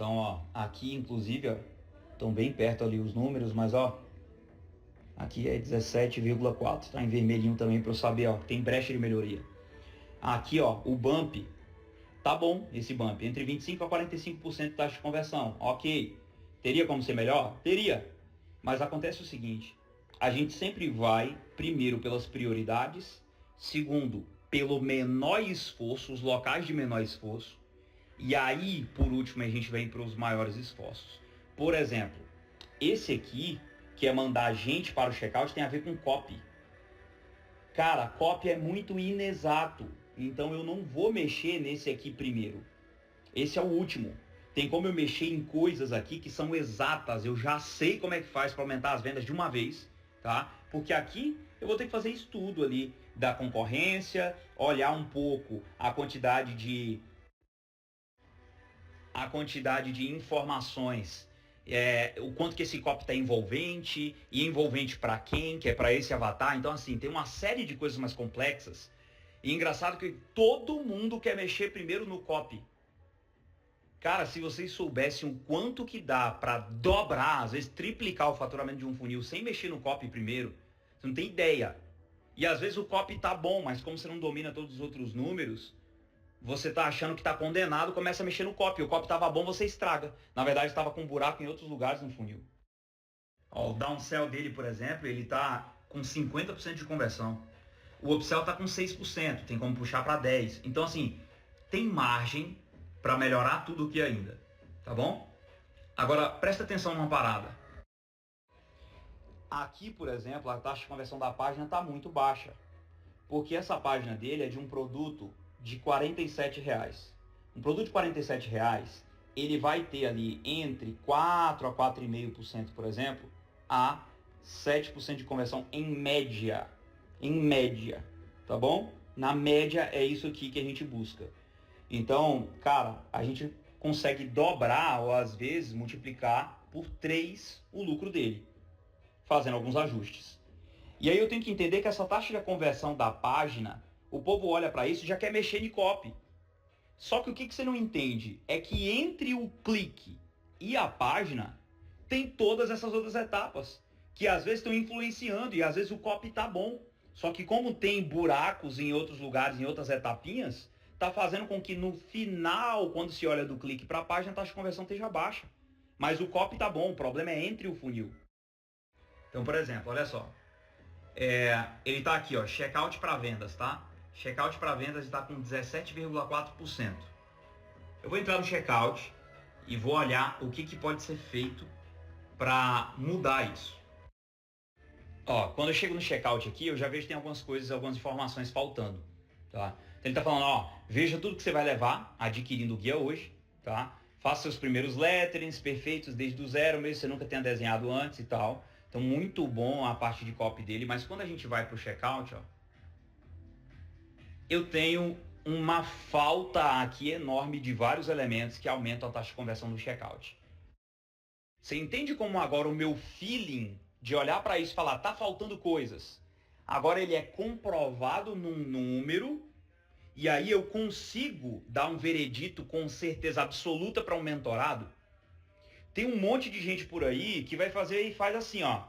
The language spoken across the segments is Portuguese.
Então, ó, aqui inclusive, ó, estão bem perto ali os números, mas ó, aqui é 17,4, tá em vermelhinho também para eu saber, ó, tem brecha de melhoria. Aqui, ó, o bump, tá bom esse bump, entre 25 a 45% de taxa de conversão, ok. Teria como ser melhor? Teria. Mas acontece o seguinte, a gente sempre vai, primeiro, pelas prioridades, segundo, pelo menor esforço, os locais de menor esforço, e aí, por último, a gente vem para os maiores esforços. Por exemplo, esse aqui, que é mandar gente para o checkout, tem a ver com copy. Cara, copy é muito inexato, então eu não vou mexer nesse aqui primeiro. Esse é o último. Tem como eu mexer em coisas aqui que são exatas, eu já sei como é que faz para aumentar as vendas de uma vez, tá? Porque aqui eu vou ter que fazer estudo ali da concorrência, olhar um pouco a quantidade de informações, o quanto que esse copy está envolvente, e envolvente para quem, que é para esse avatar. Então, assim, tem uma série de coisas mais complexas. E engraçado que todo mundo quer mexer primeiro no copy. Cara, se vocês soubessem o quanto que dá para dobrar, às vezes triplicar o faturamento de um funil sem mexer no copy primeiro, você não tem ideia. E às vezes o copy tá bom, mas como você não domina todos os outros números, você tá achando que tá condenado, começa a mexer no copy. O copy tava bom, você estraga. Na verdade, estava com um buraco em outros lugares no funil. Ó, o downsell dele, por exemplo, ele tá com 50% de conversão. O upsell tá com 6%, tem como puxar para 10%. Então, assim, tem margem para melhorar tudo aqui ainda, tá bom? Agora, presta atenção numa parada. Aqui, por exemplo, a taxa de conversão da página tá muito baixa, porque essa página dele é de um produto de R$ 47. Um produto de R$ 47, ele vai ter ali entre 4 a 4,5%, por exemplo, a 7% de conversão em média. Em média, tá bom? Na média é isso aqui que a gente busca. Então, cara, a gente consegue dobrar ou às vezes multiplicar por 3 o lucro dele, fazendo alguns ajustes. E aí eu tenho que entender que essa taxa de conversão da página, o povo olha para isso e já quer mexer em copy. Só que o que você não entende é que entre o clique e a página tem todas essas outras etapas que às vezes estão influenciando e às vezes o copy tá bom. Só que como tem buracos em outros lugares, em outras etapinhas, tá fazendo com que no final, quando se olha do clique para a página, a taxa de conversão esteja baixa. Mas o copy tá bom, o problema é entre o funil. Então, por exemplo, olha só. Ele está aqui, ó, checkout para vendas, tá? Checkout para vendas está com 17,4%. Eu vou entrar no checkout e vou olhar o que pode ser feito para mudar isso. Ó, quando eu chego no checkout aqui, eu já vejo que tem algumas coisas, algumas informações faltando, tá? Então ele está falando, ó, veja tudo que você vai levar adquirindo o guia hoje, tá? Faça seus primeiros letterings perfeitos desde o zero, mesmo que você nunca tenha desenhado antes e tal. Então, muito bom a parte de copy dele, mas quando a gente vai para o checkout, ó, eu tenho uma falta aqui enorme de vários elementos que aumentam a taxa de conversão do checkout. Você entende como agora o meu feeling de olhar para isso e falar, tá faltando coisas, agora ele é comprovado num número, e aí eu consigo dar um veredito com certeza absoluta para um mentorado? Tem um monte de gente por aí que vai fazer e faz assim, ó.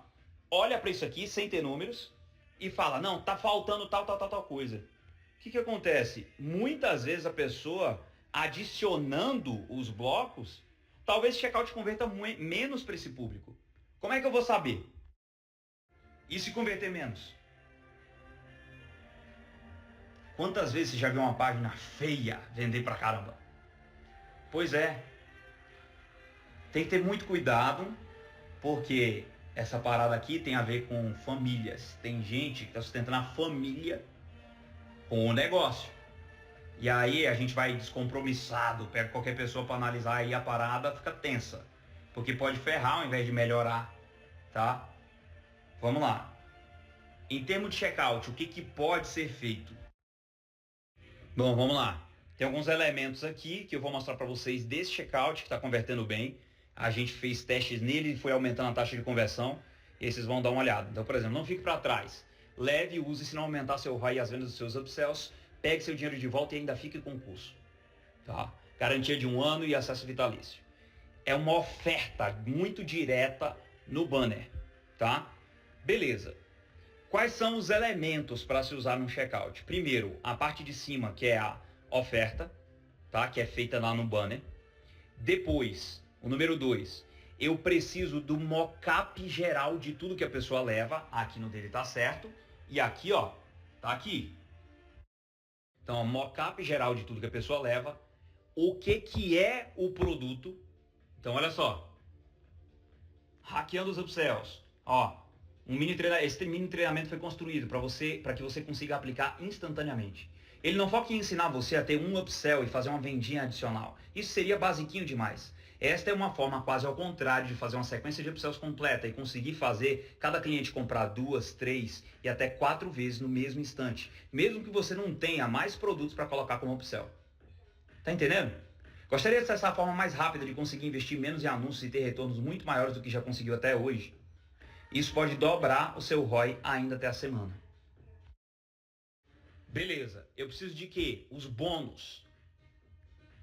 Olha para isso aqui sem ter números e fala, não, tá faltando tal coisa. O que acontece? Muitas vezes a pessoa adicionando os blocos, talvez o checkout converta menos para esse público. Como é que eu vou saber? E se converter menos? Quantas vezes você já viu uma página feia vender pra caramba? Pois é. Tem que ter muito cuidado, porque essa parada aqui tem a ver com famílias. Tem gente que está sustentando a família com o negócio. E aí a gente vai descompromissado, pega qualquer pessoa para analisar aí a parada, fica tensa. Porque pode ferrar ao invés de melhorar, tá? Vamos lá. Em termos de checkout, o que pode ser feito? Bom, vamos lá. Tem alguns elementos aqui que eu vou mostrar para vocês desse checkout que está convertendo bem. A gente fez testes nele e foi aumentando a taxa de conversão. E aí vocês vão dar uma olhada. Então, por exemplo, não fique para trás. Leve e use se não aumentar seu ROI e as vendas dos seus upsells. Pegue seu dinheiro de volta e ainda fique com o curso. Tá? Garantia de 1 ano e acesso vitalício. é uma oferta muito direta no banner, tá? Beleza. Quais são os elementos para se usar no checkout? Primeiro, a parte de cima, que é a oferta, tá? Que é feita lá no banner. Depois, o número 2, eu preciso do mockup geral de tudo que a pessoa leva. Aqui no dele tá certo. E aqui, ó, tá aqui. Então, mockup geral de tudo que a pessoa leva. O que é o produto. Então, olha só. Hackeando os upsells. Ó, esse mini treinamento foi construído para que você consiga aplicar instantaneamente. Ele não foca em ensinar você a ter um upsell e fazer uma vendinha adicional. Isso seria basiquinho demais. Esta é uma forma quase ao contrário de fazer uma sequência de upsells completa e conseguir fazer cada cliente comprar 2, 3 e até 4 vezes no mesmo instante. Mesmo que você não tenha mais produtos para colocar como upsell. Tá entendendo? Gostaria de ser essa forma mais rápida de conseguir investir menos em anúncios e ter retornos muito maiores do que já conseguiu até hoje? Isso pode dobrar o seu ROI ainda até a semana. Beleza, eu preciso de quê? Os bônus.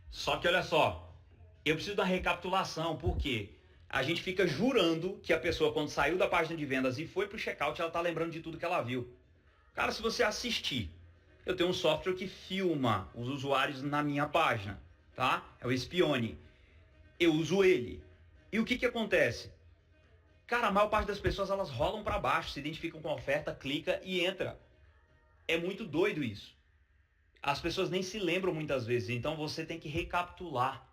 Só que olha só, eu preciso da recapitulação, porque a gente fica jurando que a pessoa, quando saiu da página de vendas e foi para o checkout, ela está lembrando de tudo que ela viu. Cara, se você assistir, eu tenho um software que filma os usuários na minha página, tá? É o Espione. Eu uso ele. E o que acontece? Cara, a maior parte das pessoas, elas rolam para baixo, se identificam com a oferta, clica e entra. É muito doido isso. As pessoas nem se lembram muitas vezes, então você tem que recapitular,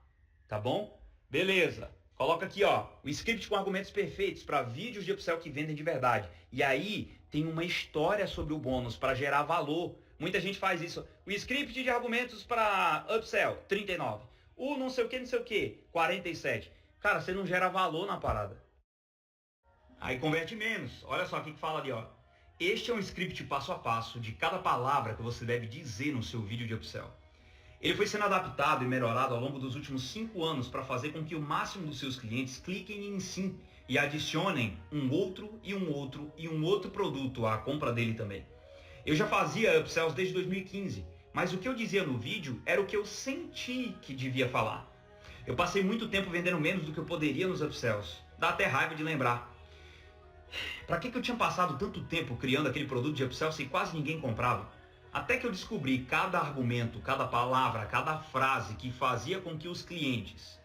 tá bom? Beleza. Coloca aqui, ó, o script com argumentos perfeitos para vídeos de upsell que vendem de verdade. E aí tem uma história sobre o bônus para gerar valor. Muita gente faz isso. O script de argumentos para upsell, 39. O não sei o que, 47. Cara, você não gera valor na parada. Aí converte menos. Olha só o que fala ali, ó. Este é um script passo a passo de cada palavra que você deve dizer no seu vídeo de upsell. Ele foi sendo adaptado e melhorado ao longo dos últimos 5 anos para fazer com que o máximo dos seus clientes cliquem em sim e adicionem um outro e um outro e um outro produto à compra dele também. Eu já fazia upsells desde 2015, mas o que eu dizia no vídeo era o que eu senti que devia falar. Eu passei muito tempo vendendo menos do que eu poderia nos upsells. Dá até raiva de lembrar. Para que eu tinha passado tanto tempo criando aquele produto de upsell se quase ninguém comprava? Até que eu descobri cada argumento, cada palavra, cada frase que fazia com que os clientes,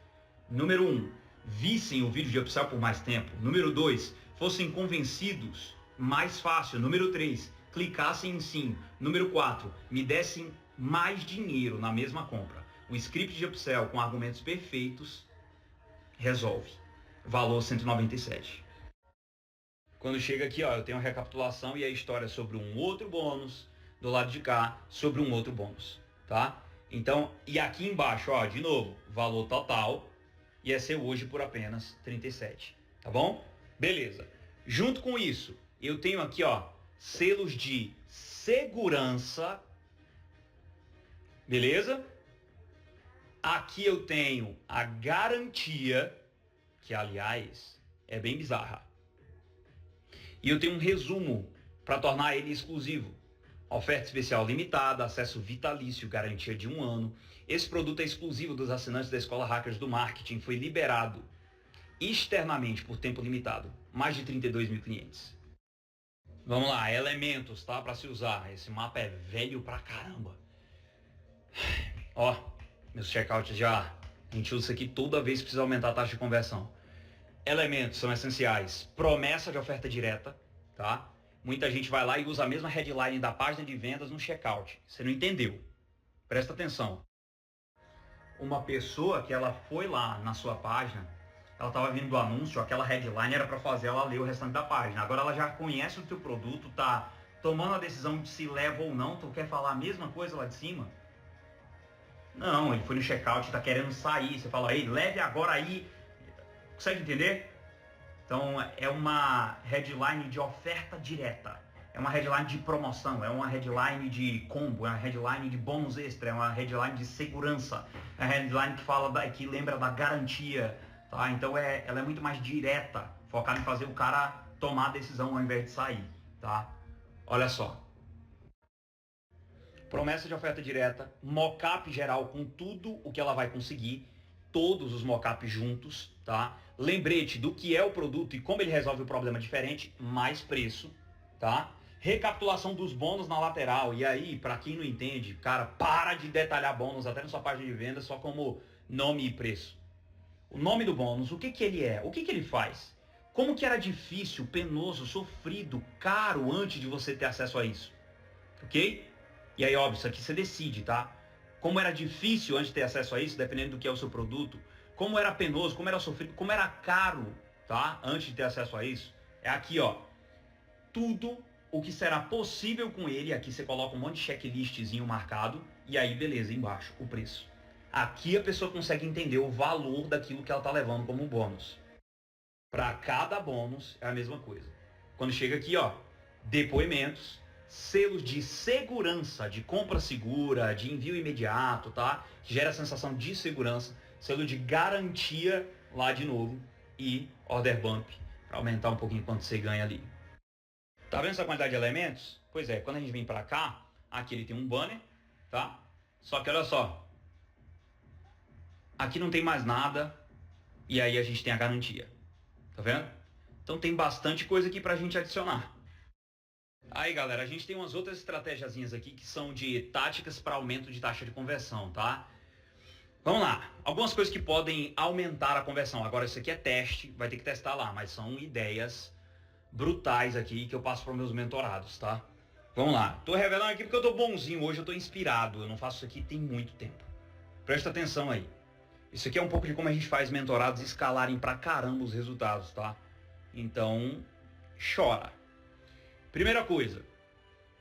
número 1, vissem o vídeo de upsell por mais tempo. Número 2, fossem convencidos mais fácil. Número 3, clicassem em sim. Número 4, me dessem mais dinheiro na mesma compra. O script de upsell com argumentos perfeitos resolve. Valor 197. Quando chega aqui, ó, eu tenho a recapitulação e a história sobre um outro bônus, do lado de cá, sobre um outro bônus, tá? Então, e aqui embaixo, ó, de novo, valor total, ia ser hoje por apenas 37, tá bom? Beleza. Junto com isso, eu tenho aqui, ó, selos de segurança, beleza? Aqui eu tenho a garantia, que aliás, é bem bizarra. E eu tenho um resumo para tornar ele exclusivo. Oferta especial limitada, acesso vitalício, garantia de 1 ano. Esse produto é exclusivo dos assinantes da Escola Hackers do Marketing. Foi liberado externamente por tempo limitado. Mais de 32 mil clientes. Vamos lá, elementos, tá? Para se usar. Esse mapa é velho pra caramba. Ó, meus checkouts já... A gente usa isso aqui toda vez que precisa aumentar a taxa de conversão. Elementos são essenciais. Promessa de oferta direta, tá? Muita gente vai lá e usa a mesma headline da página de vendas no checkout. Você não entendeu. Presta atenção. Uma pessoa que ela foi lá na sua página, ela estava vindo do anúncio, aquela headline era para fazer ela ler o restante da página. Agora ela já conhece o teu produto, tá tomando a decisão de se leva ou não, tu quer falar a mesma coisa lá de cima? Não, ele foi no checkout, tá querendo sair. Você fala, ei, leve agora aí. Consegue entender? Então é uma headline de oferta direta, é uma headline de promoção, é uma headline de combo, é uma headline de bônus extra, é uma headline de segurança, é uma headline que lembra da garantia, tá? Então ela é muito mais direta, focada em fazer o cara tomar a decisão ao invés de sair, tá? Olha só. Promessa de oferta direta, mockup geral com tudo o que ela vai conseguir, todos os mockups juntos, tá? Lembrete do que é o produto e como ele resolve o problema diferente, mais preço, tá? Recapitulação dos bônus na lateral. E aí, para quem não entende, cara, para de detalhar bônus até na sua página de venda só como nome e preço. O nome do bônus, o que que ele é? O que que ele faz? Como que era difícil, penoso, sofrido, caro antes de você ter acesso a isso? Ok? E aí, óbvio, isso aqui você decide, tá? Como era difícil antes de ter acesso a isso, dependendo do que é o seu produto. Como era penoso, como era sofrido, como era caro, tá? Antes de ter acesso a isso. É aqui, ó. Tudo o que será possível com ele. Aqui você coloca um monte de checklistzinho marcado. E aí, beleza, embaixo, o preço. Aqui a pessoa consegue entender o valor daquilo que ela tá levando como bônus. Para cada bônus é a mesma coisa. Quando chega aqui, ó, depoimentos, selos de segurança, de compra segura, de envio imediato, tá? Que gera a sensação de segurança, selo de garantia lá de novo e order bump para aumentar um pouquinho quanto você ganha ali. Tá vendo essa quantidade de elementos? Pois é, quando a gente vem para cá, aqui ele tem um banner, tá? Só que olha só, aqui não tem mais nada e aí a gente tem a garantia. Tá vendo? Então tem bastante coisa aqui pra gente adicionar. Aí, galera, a gente tem umas outras estratégiazinhas aqui que são de táticas para aumento de taxa de conversão, tá? Vamos lá. Algumas coisas que podem aumentar a conversão. Agora, isso aqui é teste, vai ter que testar lá, mas são ideias brutais aqui que eu passo para meus mentorados, tá? Vamos lá. Tô revelando aqui porque eu tô bonzinho hoje, eu tô inspirado. Eu não faço isso aqui tem muito tempo. Presta atenção aí. Isso aqui é um pouco de como a gente faz mentorados escalarem pra caramba os resultados, tá? Então, chora. Primeira coisa,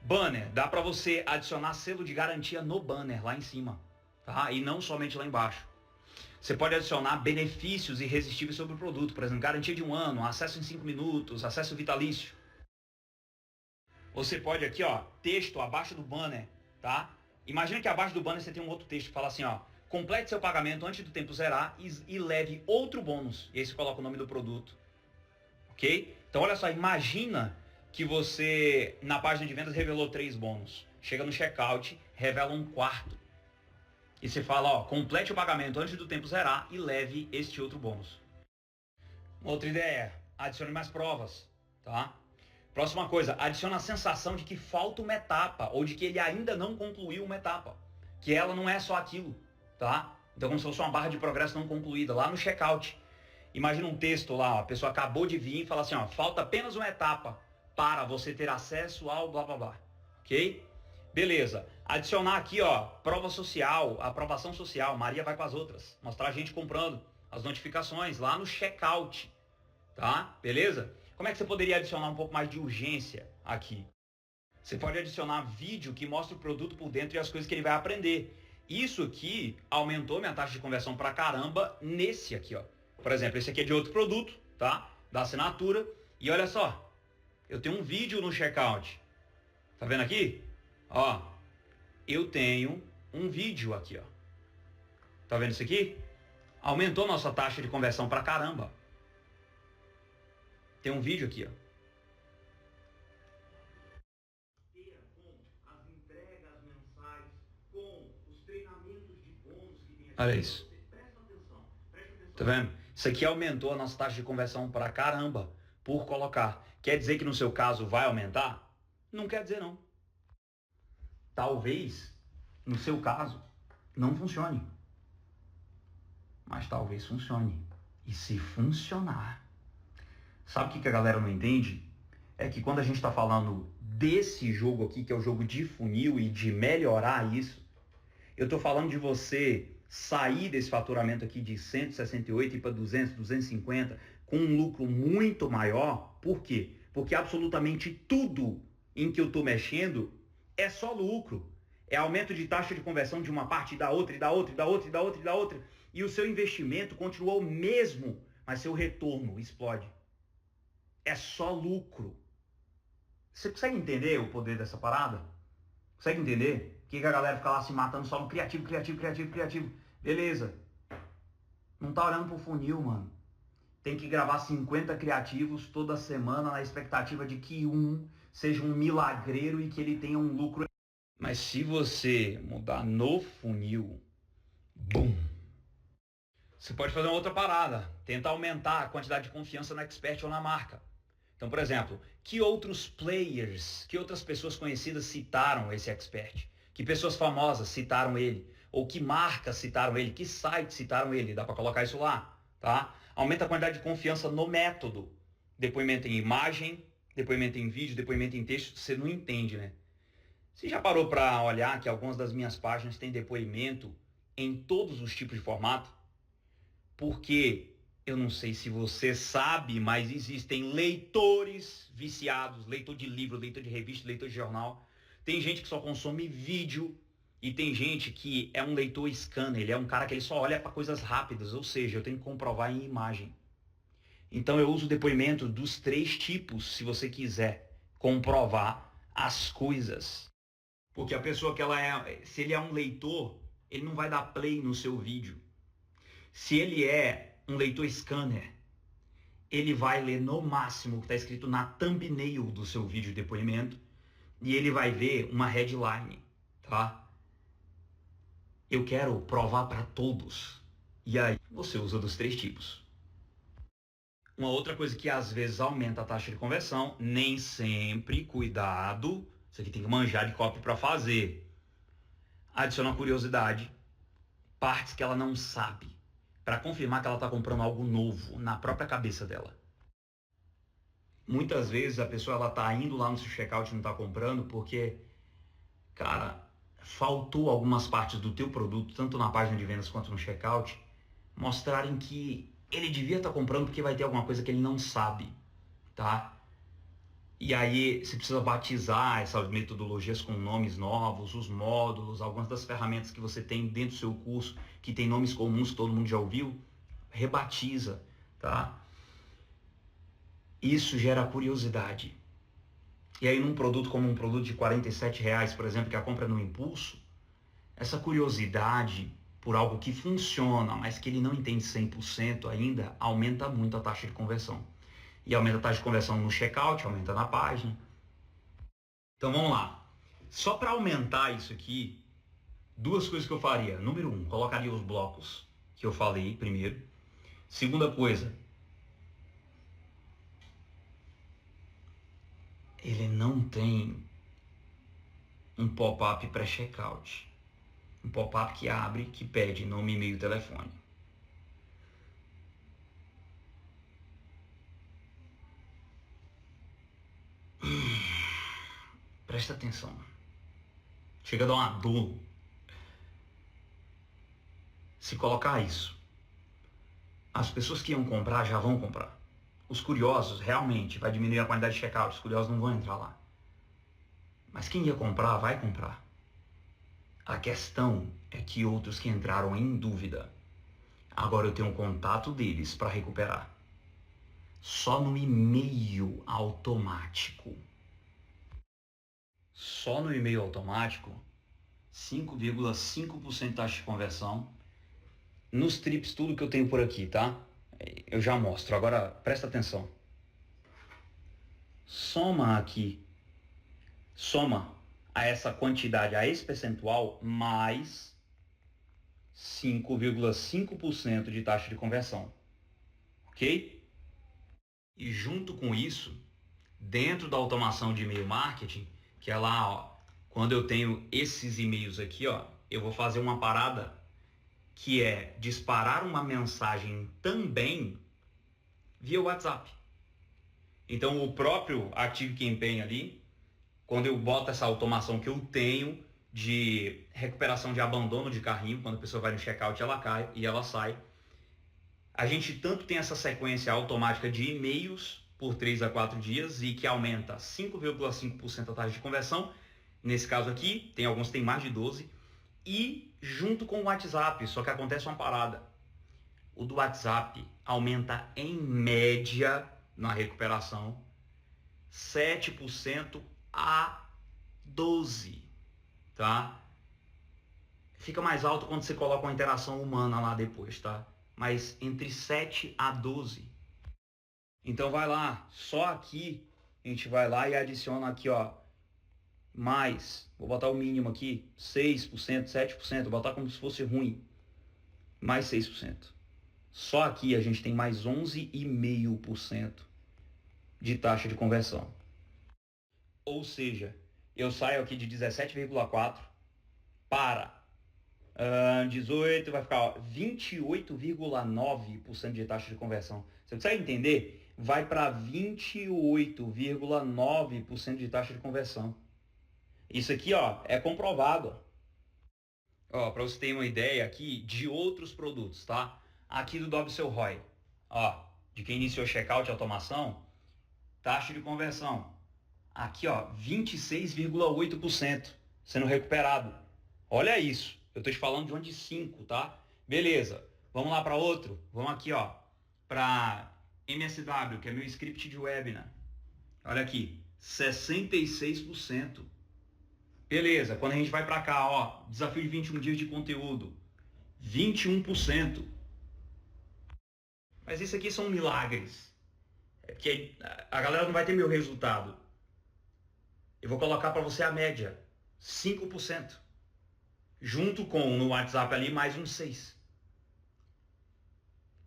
banner. Dá pra você adicionar selo de garantia no banner, lá em cima, tá? E não somente lá embaixo. Você pode adicionar benefícios irresistíveis sobre o produto. Por exemplo, garantia de 1 ano, acesso em 5 minutos, acesso vitalício. Você pode aqui, ó, texto abaixo do banner, tá? Imagina que abaixo do banner você tem um outro texto que fala assim, ó. Complete seu pagamento antes do tempo zerar e leve outro bônus. E aí você coloca o nome do produto. Ok? Então olha só, imagina que você na página de vendas revelou 3 bônus. Chega no checkout, revela um quarto. E você fala, ó, complete o pagamento antes do tempo zerar e leve este outro bônus. Outra ideia, adicione mais provas, tá? Próxima coisa, adiciona a sensação de que falta uma etapa ou de que ele ainda não concluiu uma etapa. Que ela não é só aquilo, tá? Então como se fosse uma barra de progresso não concluída, lá no checkout. Imagina um texto lá, ó, a pessoa acabou de vir e fala assim, ó, falta apenas uma etapa para você ter acesso ao blá blá blá, ok? Beleza, adicionar aqui, ó, prova social, aprovação social, Maria vai com as outras, mostrar a gente comprando, as notificações lá no checkout, tá? Beleza? Como é que você poderia adicionar um pouco mais de urgência aqui? Você pode adicionar vídeo que mostra o produto por dentro e as coisas que ele vai aprender. Isso aqui aumentou minha taxa de conversão pra caramba nesse aqui, ó. Por exemplo, esse aqui é de outro produto, tá? Da assinatura. E olha só, eu tenho um vídeo no checkout. Tá vendo aqui? Ó, eu tenho um vídeo aqui, ó. Tá vendo isso aqui? Aumentou nossa taxa de conversão pra caramba. Tem um vídeo aqui, ó. Olha isso. Tá vendo? Isso aqui aumentou a nossa taxa de conversão pra caramba por colocar. Quer dizer que no seu caso vai aumentar? Não quer dizer não. Talvez, no seu caso, não funcione. Mas talvez funcione. E se funcionar, sabe o que a galera não entende? É que quando a gente está falando desse jogo aqui, que é o jogo de funil e de melhorar isso, eu estou falando de você sair desse faturamento aqui de 168 e para 200, 250, com um lucro muito maior. Por quê? Porque absolutamente tudo em que eu estou mexendo é só lucro. É aumento de taxa de conversão de uma parte e da outra, e da outra, e da outra, e da outra, e da outra. E o seu investimento continua o mesmo, mas seu retorno explode. É só lucro. Você consegue entender o poder dessa parada? Consegue entender? Por que a galera fica lá se matando só no criativo, criativo, criativo, criativo? Beleza. Não tá olhando pro funil, mano. Tem que gravar 50 criativos toda semana na expectativa de que um seja um milagreiro e que ele tenha um lucro. Mas se você mudar no funil, bum! Você pode fazer uma outra parada, tentar aumentar a quantidade de confiança no expert ou na marca. Então, por exemplo, que outros players, que outras pessoas conhecidas citaram esse expert? Que pessoas famosas citaram ele? Ou que marcas citaram ele? Que sites citaram ele? Dá para colocar isso lá, tá? Aumenta a quantidade de confiança no método. Depoimento em imagem, depoimento em vídeo, depoimento em texto, você não entende, né? Você já parou para olhar que algumas das minhas páginas têm depoimento em todos os tipos de formato? Porque eu não sei se você sabe, mas existem leitores viciados, leitor de livro, leitor de revista, leitor de jornal. Tem gente que só consome vídeo e tem gente que é um leitor scanner, ele é um cara que ele só olha para coisas rápidas, ou seja, eu tenho que comprovar em imagem. Então eu uso o depoimento dos 3 tipos, se você quiser comprovar as coisas. Porque a pessoa que ela é, se ele é um leitor, ele não vai dar play no seu vídeo. Se ele é um leitor scanner, ele vai ler no máximo o que está escrito na thumbnail do seu vídeo de depoimento e ele vai ver uma headline, tá? Eu quero provar para todos. E aí você usa dos 3 tipos. Uma outra coisa que às vezes aumenta a taxa de conversão, nem sempre, cuidado, isso aqui tem que manjar de copy para fazer. Adiciona curiosidade, partes que ela não sabe, para confirmar que ela está comprando algo novo na própria cabeça dela. Muitas vezes a pessoa ela tá indo lá no seu checkout e não está comprando porque, cara, faltou algumas partes do teu produto, tanto na página de vendas quanto no checkout, mostrarem que ele devia estar comprando porque vai ter alguma coisa que ele não sabe, tá? E aí você precisa batizar essas metodologias com nomes novos, os módulos, algumas das ferramentas que você tem dentro do seu curso, que tem nomes comuns que todo mundo já ouviu, rebatiza, tá? Isso gera curiosidade. E aí num produto como um produto de R$ 47, por exemplo, que a compra é no impulso, essa curiosidade por algo que funciona, mas que ele não entende 100% ainda, aumenta muito a taxa de conversão. E aumenta a taxa de conversão no checkout, aumenta na página. Então vamos lá. Só para aumentar isso aqui, 2 coisas que eu faria. Número 1, colocaria os blocos que eu falei primeiro. Segunda coisa, ele não tem um pop-up pré-checkout. Um pop-up que abre, que pede nome, e-mail, telefone. Presta atenção. Chega a dar uma dor se colocar isso. As pessoas que iam comprar já vão comprar. Os curiosos, realmente, vai diminuir a quantidade de checkout. Os curiosos não vão entrar lá. Mas quem ia comprar, vai comprar. A questão é que outros que entraram em dúvida, agora eu tenho um contato deles para recuperar. Só no e-mail automático. Só no e-mail automático, 5,5% taxa de conversão. Nos trips, tudo que eu tenho por aqui, tá? Eu já mostro. Agora, presta atenção. Soma aqui. Soma a essa quantidade, a esse percentual, mais 5,5% de taxa de conversão. Ok? E junto com isso, dentro da automação de e-mail marketing, que é lá, ó, quando eu tenho esses e-mails aqui, ó, eu vou fazer uma parada que é disparar uma mensagem também via WhatsApp. Então o próprio ActiveCampaign ali, quando eu boto essa automação que eu tenho de recuperação de abandono de carrinho, quando a pessoa vai no checkout ela cai e ela sai, a gente tanto tem essa sequência automática de e-mails por 3 a 4 dias e que aumenta 5,5% a taxa de conversão. Nesse caso aqui, tem alguns que tem mais de 12%. E junto com o WhatsApp, só que acontece uma parada. O do WhatsApp aumenta em média na recuperação 7% a 12%, tá? Fica mais alto quando você coloca uma interação humana lá depois, tá? Mas entre 7 a 12%. Então vai lá, só aqui a gente vai lá e adiciona aqui, ó, mais, vou botar o mínimo aqui, 6%, 7%, vou botar como se fosse ruim, mais 6%. Só aqui a gente tem mais 11,5% de taxa de conversão. Ou seja, eu saio aqui de 17,4 para 18, vai ficar 28,9% de taxa de conversão. Você consegue entender? Vai para 28,9% de taxa de conversão. Isso aqui, ó, é comprovado. Ó, para você ter uma ideia aqui de outros produtos, tá? Aqui do Dobre Seu ROI, ó, de quem iniciou checkout e automação, taxa de conversão. Aqui, ó, 26,8% sendo recuperado. Olha isso. Eu estou te falando de uma de 5, tá? Beleza. Vamos lá para outro. Vamos aqui, ó, para MSW, que é meu script de webinar. Olha aqui, 66%. Beleza. Quando a gente vai para cá, ó, desafio de 21 dias de conteúdo, 21%. Mas isso aqui são milagres. É porque a galera não vai ter meu resultado. Eu vou colocar para você a média, 5%. Junto com no WhatsApp ali mais uns 6%.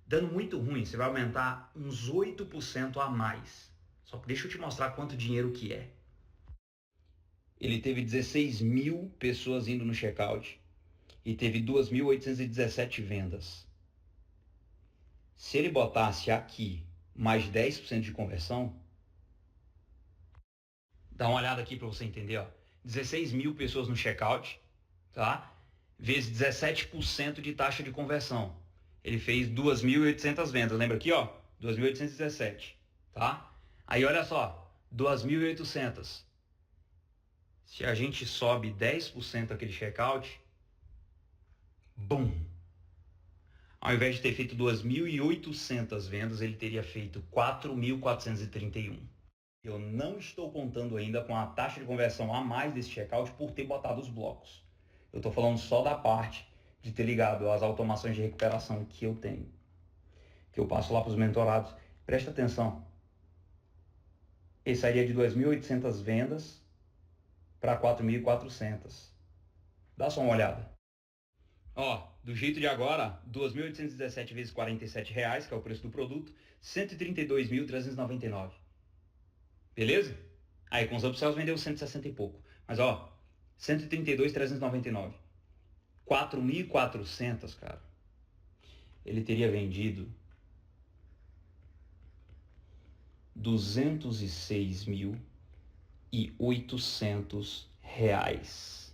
Dando muito ruim, você vai aumentar uns 8% a mais. Só que deixa eu te mostrar quanto dinheiro que é. Ele teve 16 mil pessoas indo no checkout e teve 2.817 vendas. Se ele botasse aqui mais 10% de conversão, dá uma olhada aqui para você entender, ó. 16 mil pessoas no checkout, tá? Vezes 17% de taxa de conversão. Ele fez 2.800 vendas. Lembra aqui, ó? 2.817, tá? Aí olha só, 2.800. Se a gente sobe 10% aquele checkout, bum! Ao invés de ter feito 2.800 vendas, ele teria feito 4.431. Eu não estou contando ainda com a taxa de conversão a mais desse checkout por ter botado os blocos. Eu estou falando só da parte de ter ligado às automações de recuperação que eu tenho, que eu passo lá para os mentorados. Presta atenção. Ele sairia de 2.800 vendas para 4.400. Dá só uma olhada. Ó, do jeito de agora, 2.817 vezes R$ 47, que é o preço do produto, 132.399. Beleza? Aí com os upsells vendeu 160 e pouco. Mas ó, 132.399. 4.400, cara. Ele teria vendido 206.800 reais.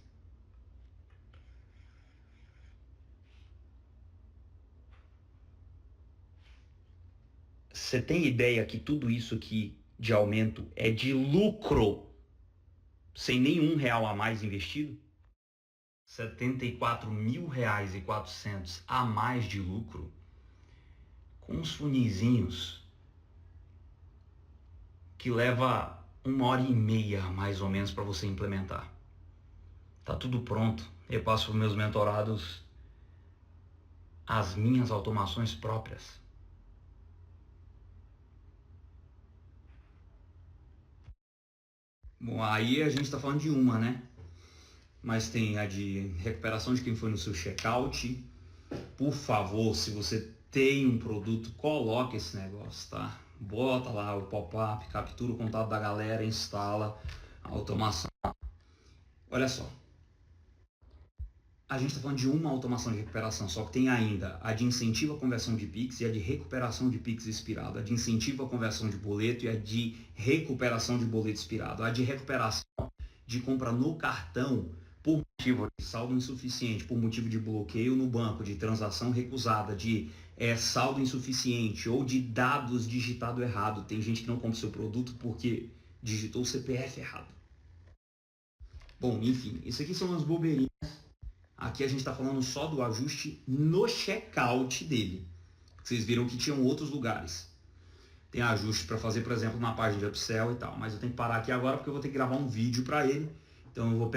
Você tem ideia que tudo isso aqui de aumento é de lucro, sem nenhum real a mais investido? R$ 74.400 a mais de lucro, com uns funizinhos que leva 1h30 mais ou menos para você implementar. Tá tudo pronto. Eu passo para os meus mentorados as minhas automações próprias. Bom, aí a gente está falando de uma, né? Mas tem a de recuperação de quem foi no seu checkout. Por favor, se você tem um produto, coloque esse negócio, tá? Bota lá o pop-up, captura o contato da galera, instala a automação. Olha só. A gente está falando de uma automação de recuperação, só que tem ainda a de incentivo à conversão de Pix e a de recuperação de Pix expirado, a de incentivo à conversão de boleto e a de recuperação de boleto expirado, a de recuperação de compra no cartão por motivo de saldo insuficiente, por motivo de bloqueio no banco, de transação recusada, de saldo insuficiente ou de dados digitado errado. Tem gente que não compra o seu produto porque digitou o CPF errado. Bom, enfim, isso aqui são as bobeirinhas. Aqui a gente está falando só do ajuste no checkout dele. Vocês viram que tinham outros lugares. Tem ajuste para fazer, por exemplo, na página de upsell e tal. Mas eu tenho que parar aqui agora porque eu vou ter que gravar um vídeo para ele. Então eu vou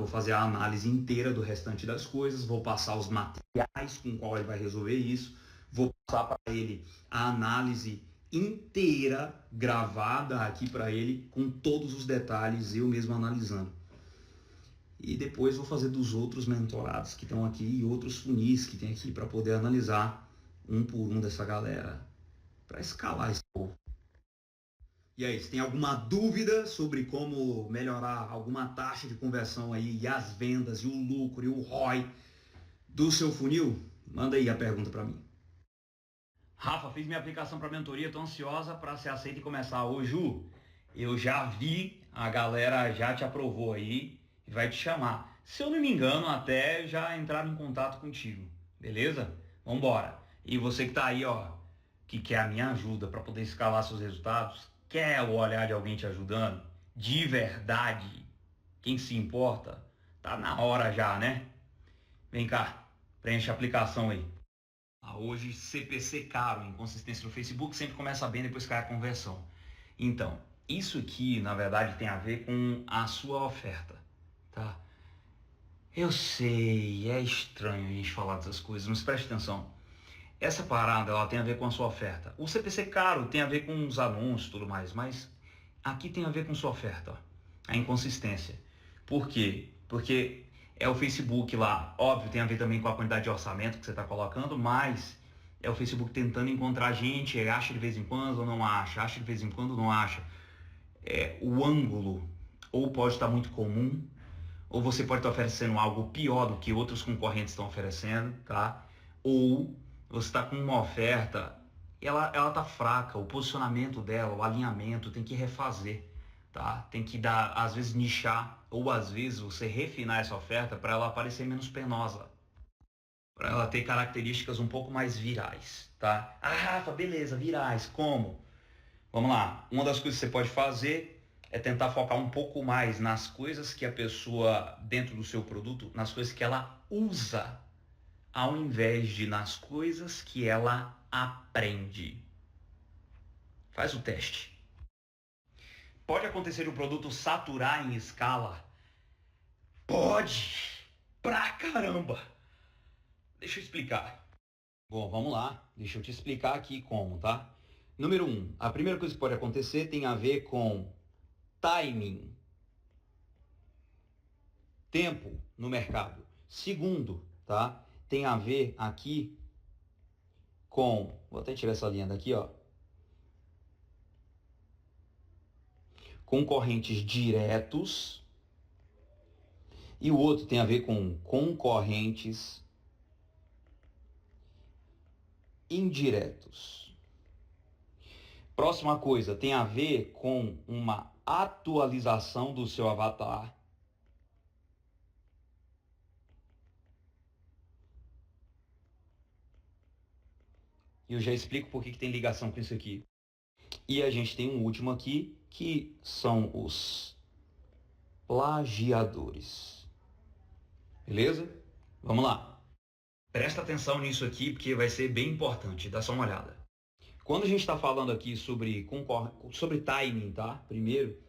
fazer a análise inteira do restante das coisas, vou passar os materiais com qual ele vai resolver isso, vou passar para ele a análise inteira gravada aqui para ele, com todos os detalhes, eu mesmo analisando. E depois vou fazer dos outros mentorados que estão aqui e outros funis que tem aqui para poder analisar um por um dessa galera para escalar esse povo. E aí, se tem alguma dúvida sobre como melhorar alguma taxa de conversão aí e as vendas e o lucro e o ROI do seu funil, manda aí a pergunta para mim. Rafa, fiz minha aplicação para mentoria, tô ansiosa para ser aceita e começar. Ô Ju, eu já vi, a galera já te aprovou aí e vai te chamar. Se eu não me engano, até já entraram em contato contigo, beleza? Vambora. E você que tá aí, ó, que quer a minha ajuda para poder escalar seus resultados, quer o olhar de alguém te ajudando, de verdade, quem se importa, tá na hora já, né? Vem cá, preenche a aplicação aí. Hoje, CPC caro, inconsistência no Facebook, sempre começa bem, depois cai a conversão. Então, isso aqui, na verdade, tem a ver com a sua oferta, tá? Eu sei, é estranho a gente falar dessas coisas, mas preste atenção. Essa parada, ela tem a ver com a sua oferta. O CPC caro tem a ver com os anúncios e tudo mais, mas aqui tem a ver com sua oferta, ó. A inconsistência. Por quê? Porque é o Facebook lá, óbvio, tem a ver também com a quantidade de orçamento que você está colocando, mas é o Facebook tentando encontrar gente, acha de vez em quando ou não acha, acha de vez em quando ou não acha. O ângulo ou pode estar muito comum, ou você pode estar oferecendo algo pior do que outros concorrentes estão oferecendo, tá? Ou você está com uma oferta, ela tá fraca, o posicionamento dela, o alinhamento tem que refazer, tá? Tem que dar, às vezes, nichar, ou às vezes você refinar essa oferta para ela parecer menos penosa, para ela ter características um pouco mais virais, tá? Ah, Rafa, beleza, virais, como? Vamos lá, uma das coisas que você pode fazer é tentar focar um pouco mais nas coisas que a pessoa, dentro do seu produto, nas coisas que ela usa, ao invés de nas coisas que ela aprende. Faz o teste. Pode acontecer de um produto saturar em escala? Pode! Pra caramba! Deixa eu explicar. Bom, vamos lá. Deixa eu te explicar aqui como, tá? Número 1. A primeira coisa que pode acontecer tem a ver com timing. Tempo no mercado. Segundo, tá? Tem a ver aqui com, vou até tirar essa linha daqui, ó. Concorrentes diretos. E o outro tem a ver com concorrentes indiretos. Próxima coisa tem a ver com uma atualização do seu avatar. E eu já explico por que tem ligação com isso aqui. E a gente tem um último aqui, que são os plagiadores. Beleza? Vamos lá. Presta atenção nisso aqui, porque vai ser bem importante. Dá só uma olhada. Quando a gente está falando aqui sobre timing, tá? Primeiro,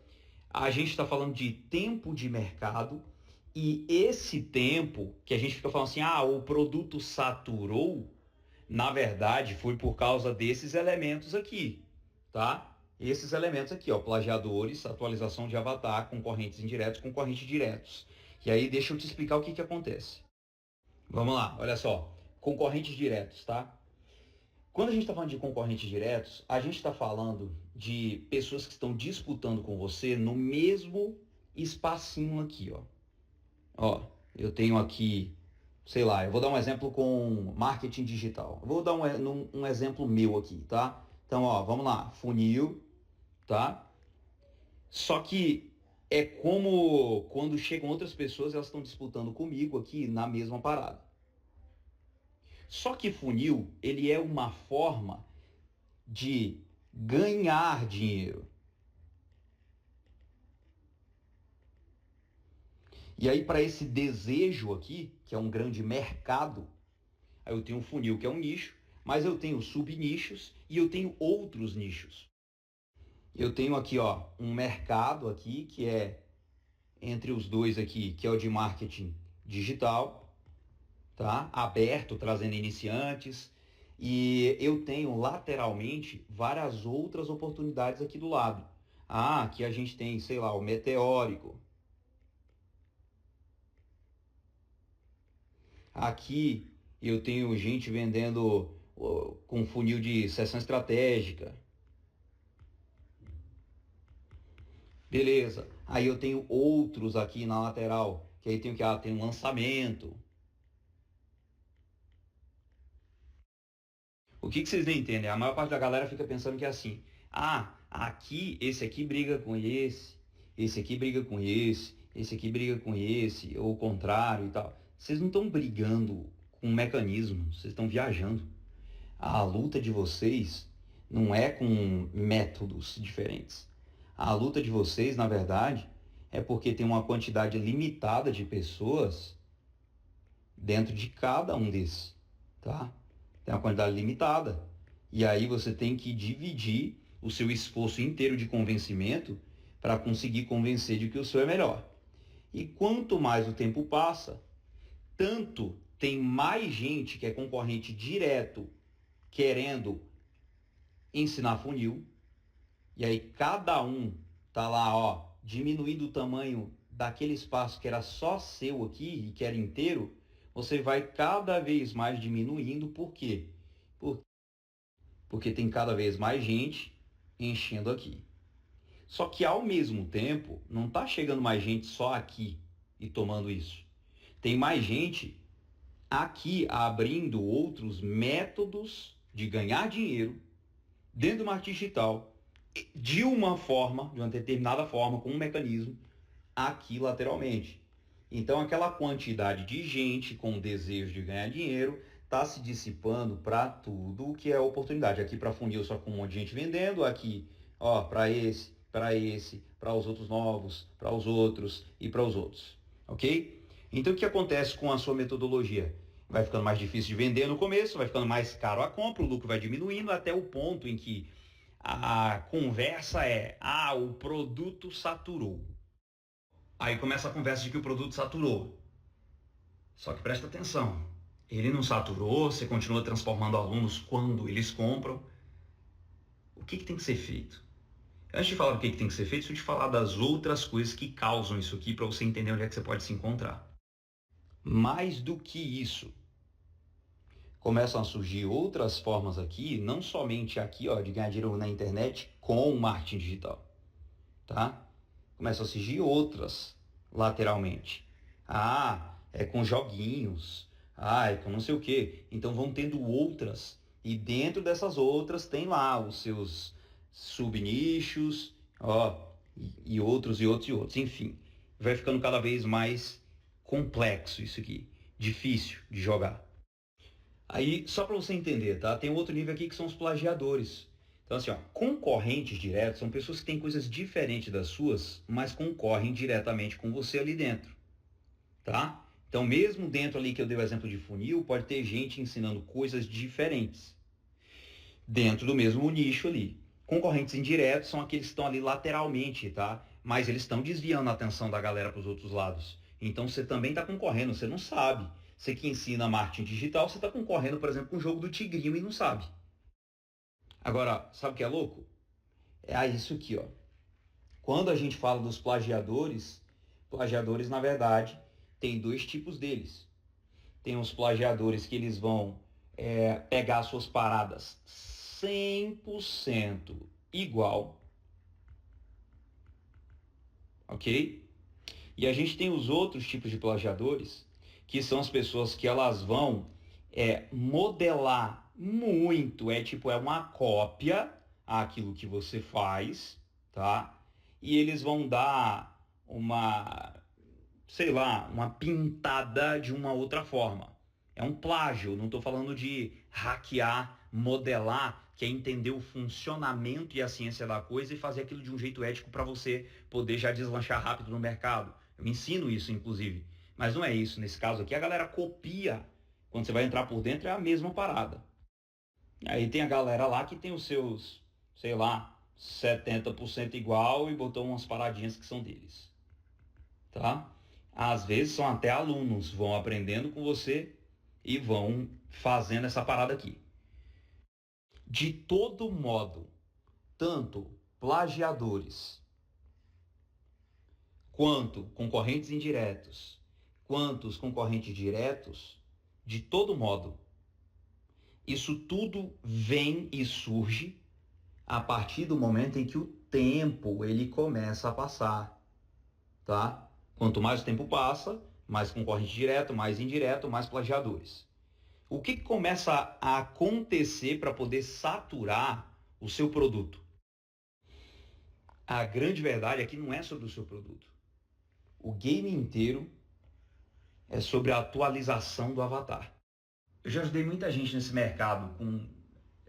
a gente está falando de tempo de mercado e esse tempo que a gente fica falando assim, o produto saturou, na verdade foi por causa desses elementos aqui, tá? Esses elementos aqui, ó, plagiadores, atualização de avatar, concorrentes indiretos, concorrentes diretos. E aí deixa eu te explicar o que acontece. Vamos lá, olha só. Concorrentes diretos, tá? Quando a gente está falando de concorrentes diretos, a gente está falando de pessoas que estão disputando com você no mesmo espacinho aqui, ó. Ó, eu tenho aqui, sei lá, eu vou dar um exemplo com marketing digital. Eu vou dar um exemplo meu aqui, tá? Então, ó, vamos lá, funil, tá? Só que é como quando chegam outras pessoas, elas estão disputando comigo aqui na mesma parada. Só que funil, ele é uma forma de ganhar dinheiro. E aí, para esse desejo aqui, que é um grande mercado, aí eu tenho um funil que é um nicho, mas eu tenho subnichos e eu tenho outros nichos. Eu tenho aqui, ó, um mercado aqui que é entre os dois aqui, que é o de marketing digital, tá? Aberto, trazendo iniciantes. E eu tenho lateralmente várias outras oportunidades aqui do lado. Aqui a gente tem, sei lá, o meteórico. Aqui eu tenho gente vendendo com funil de sessão estratégica. Beleza. Aí eu tenho outros aqui na lateral, que aí tem um lançamento. O que vocês não entendem? A maior parte da galera fica pensando que é assim: ah, aqui, esse aqui briga com esse aqui briga com esse aqui briga com esse, ou o contrário e tal. Vocês não estão brigando com um mecanismo, vocês estão viajando. A luta de vocês não é com métodos diferentes. A luta de vocês, na verdade, é porque tem uma quantidade limitada de pessoas dentro de cada um desses, tá? Tem uma quantidade limitada. E aí você tem que dividir o seu esforço inteiro de convencimento para conseguir convencer de que o seu é melhor. E quanto mais o tempo passa, tanto tem mais gente que é concorrente direto querendo ensinar funil, e aí cada um tá lá, ó, diminuindo o tamanho daquele espaço que era só seu aqui e que era inteiro, você vai cada vez mais diminuindo. Por quê? Porque tem cada vez mais gente enchendo aqui. Só que ao mesmo tempo, não tá chegando mais gente só aqui e tomando isso. Tem mais gente aqui abrindo outros métodos de ganhar dinheiro dentro do marketing digital de uma forma, de uma determinada forma, com um mecanismo aqui lateralmente. Então aquela quantidade de gente com desejo de ganhar dinheiro está se dissipando para tudo que é oportunidade. Aqui para funil só com um monte de gente vendendo, aqui ó, para esse, para os outros novos, para os outros e para os outros, ok? Então o que acontece com a sua metodologia? Vai ficando mais difícil de vender no começo, vai ficando mais caro a compra, o lucro vai diminuindo até o ponto em que a conversa é: ah, o produto saturou. Aí começa a conversa de que o produto saturou. Só que presta atenção, ele não saturou, você continua transformando alunos quando eles compram. O que tem que ser feito? Antes de falar do que tem que ser feito, deixa eu te falar das outras coisas que causam isso aqui para você entender onde é que você pode se encontrar. Mais do que isso, começam a surgir outras formas aqui, não somente aqui, ó, de ganhar dinheiro na internet com o marketing digital, tá? Começam a surgir outras lateralmente. Ah, é com joguinhos. Ah, é com não sei o quê. Então vão tendo outras. E dentro dessas outras tem lá os seus subnichos, ó, e outros, e outros, e outros. Enfim, vai ficando cada vez mais complexo isso aqui. Difícil de jogar. Aí, só para você entender, tá? Tem um outro nível aqui que são os plagiadores. Então, assim, ó, concorrentes diretos são pessoas que têm coisas diferentes das suas, mas concorrem diretamente com você ali dentro, tá? Então, mesmo dentro ali que eu dei o exemplo de funil, pode ter gente ensinando coisas diferentes dentro do mesmo nicho ali. Concorrentes indiretos são aqueles que estão ali lateralmente, tá? Mas eles estão desviando a atenção da galera para os outros lados. Então, você também está concorrendo, você não sabe. Você que ensina marketing digital, você está concorrendo, por exemplo, com o jogo do tigrinho e não sabe. Agora, sabe o que é louco? É isso aqui, ó. Quando a gente fala dos plagiadores, na verdade, tem dois tipos deles. Tem os plagiadores que eles vão pegar suas paradas 100% igual, ok? E a gente tem os outros tipos de plagiadores, que são as pessoas que elas vão modelar muito, é uma cópia àquilo que você faz, tá? E eles vão dar sei lá, uma pintada de uma outra forma. É um plágio, não estou falando de hackear, modelar, que é entender o funcionamento e a ciência da coisa e fazer aquilo de um jeito ético para você poder já deslanchar rápido no mercado. Eu ensino isso, inclusive. Mas não é isso. Nesse caso aqui, a galera copia. Quando você vai entrar por dentro, é a mesma parada. Aí tem a galera lá que tem os seus, sei lá, 70% igual e botou umas paradinhas que são deles. Tá? Às vezes são até alunos, vão aprendendo com você e vão fazendo essa parada aqui. De todo modo, tanto plagiadores, quanto concorrentes indiretos, quanto os concorrentes diretos, de todo modo, Isso tudo vem e surge a partir do momento em que o tempo ele começa a passar, tá? Quanto mais o tempo passa, mais concorrente direto, mais indireto, mais plagiadores. O que começa a acontecer para poder saturar o seu produto? A grande verdade é que não é sobre o seu produto. O game inteiro é sobre a atualização do avatar. Eu já ajudei muita gente nesse mercado,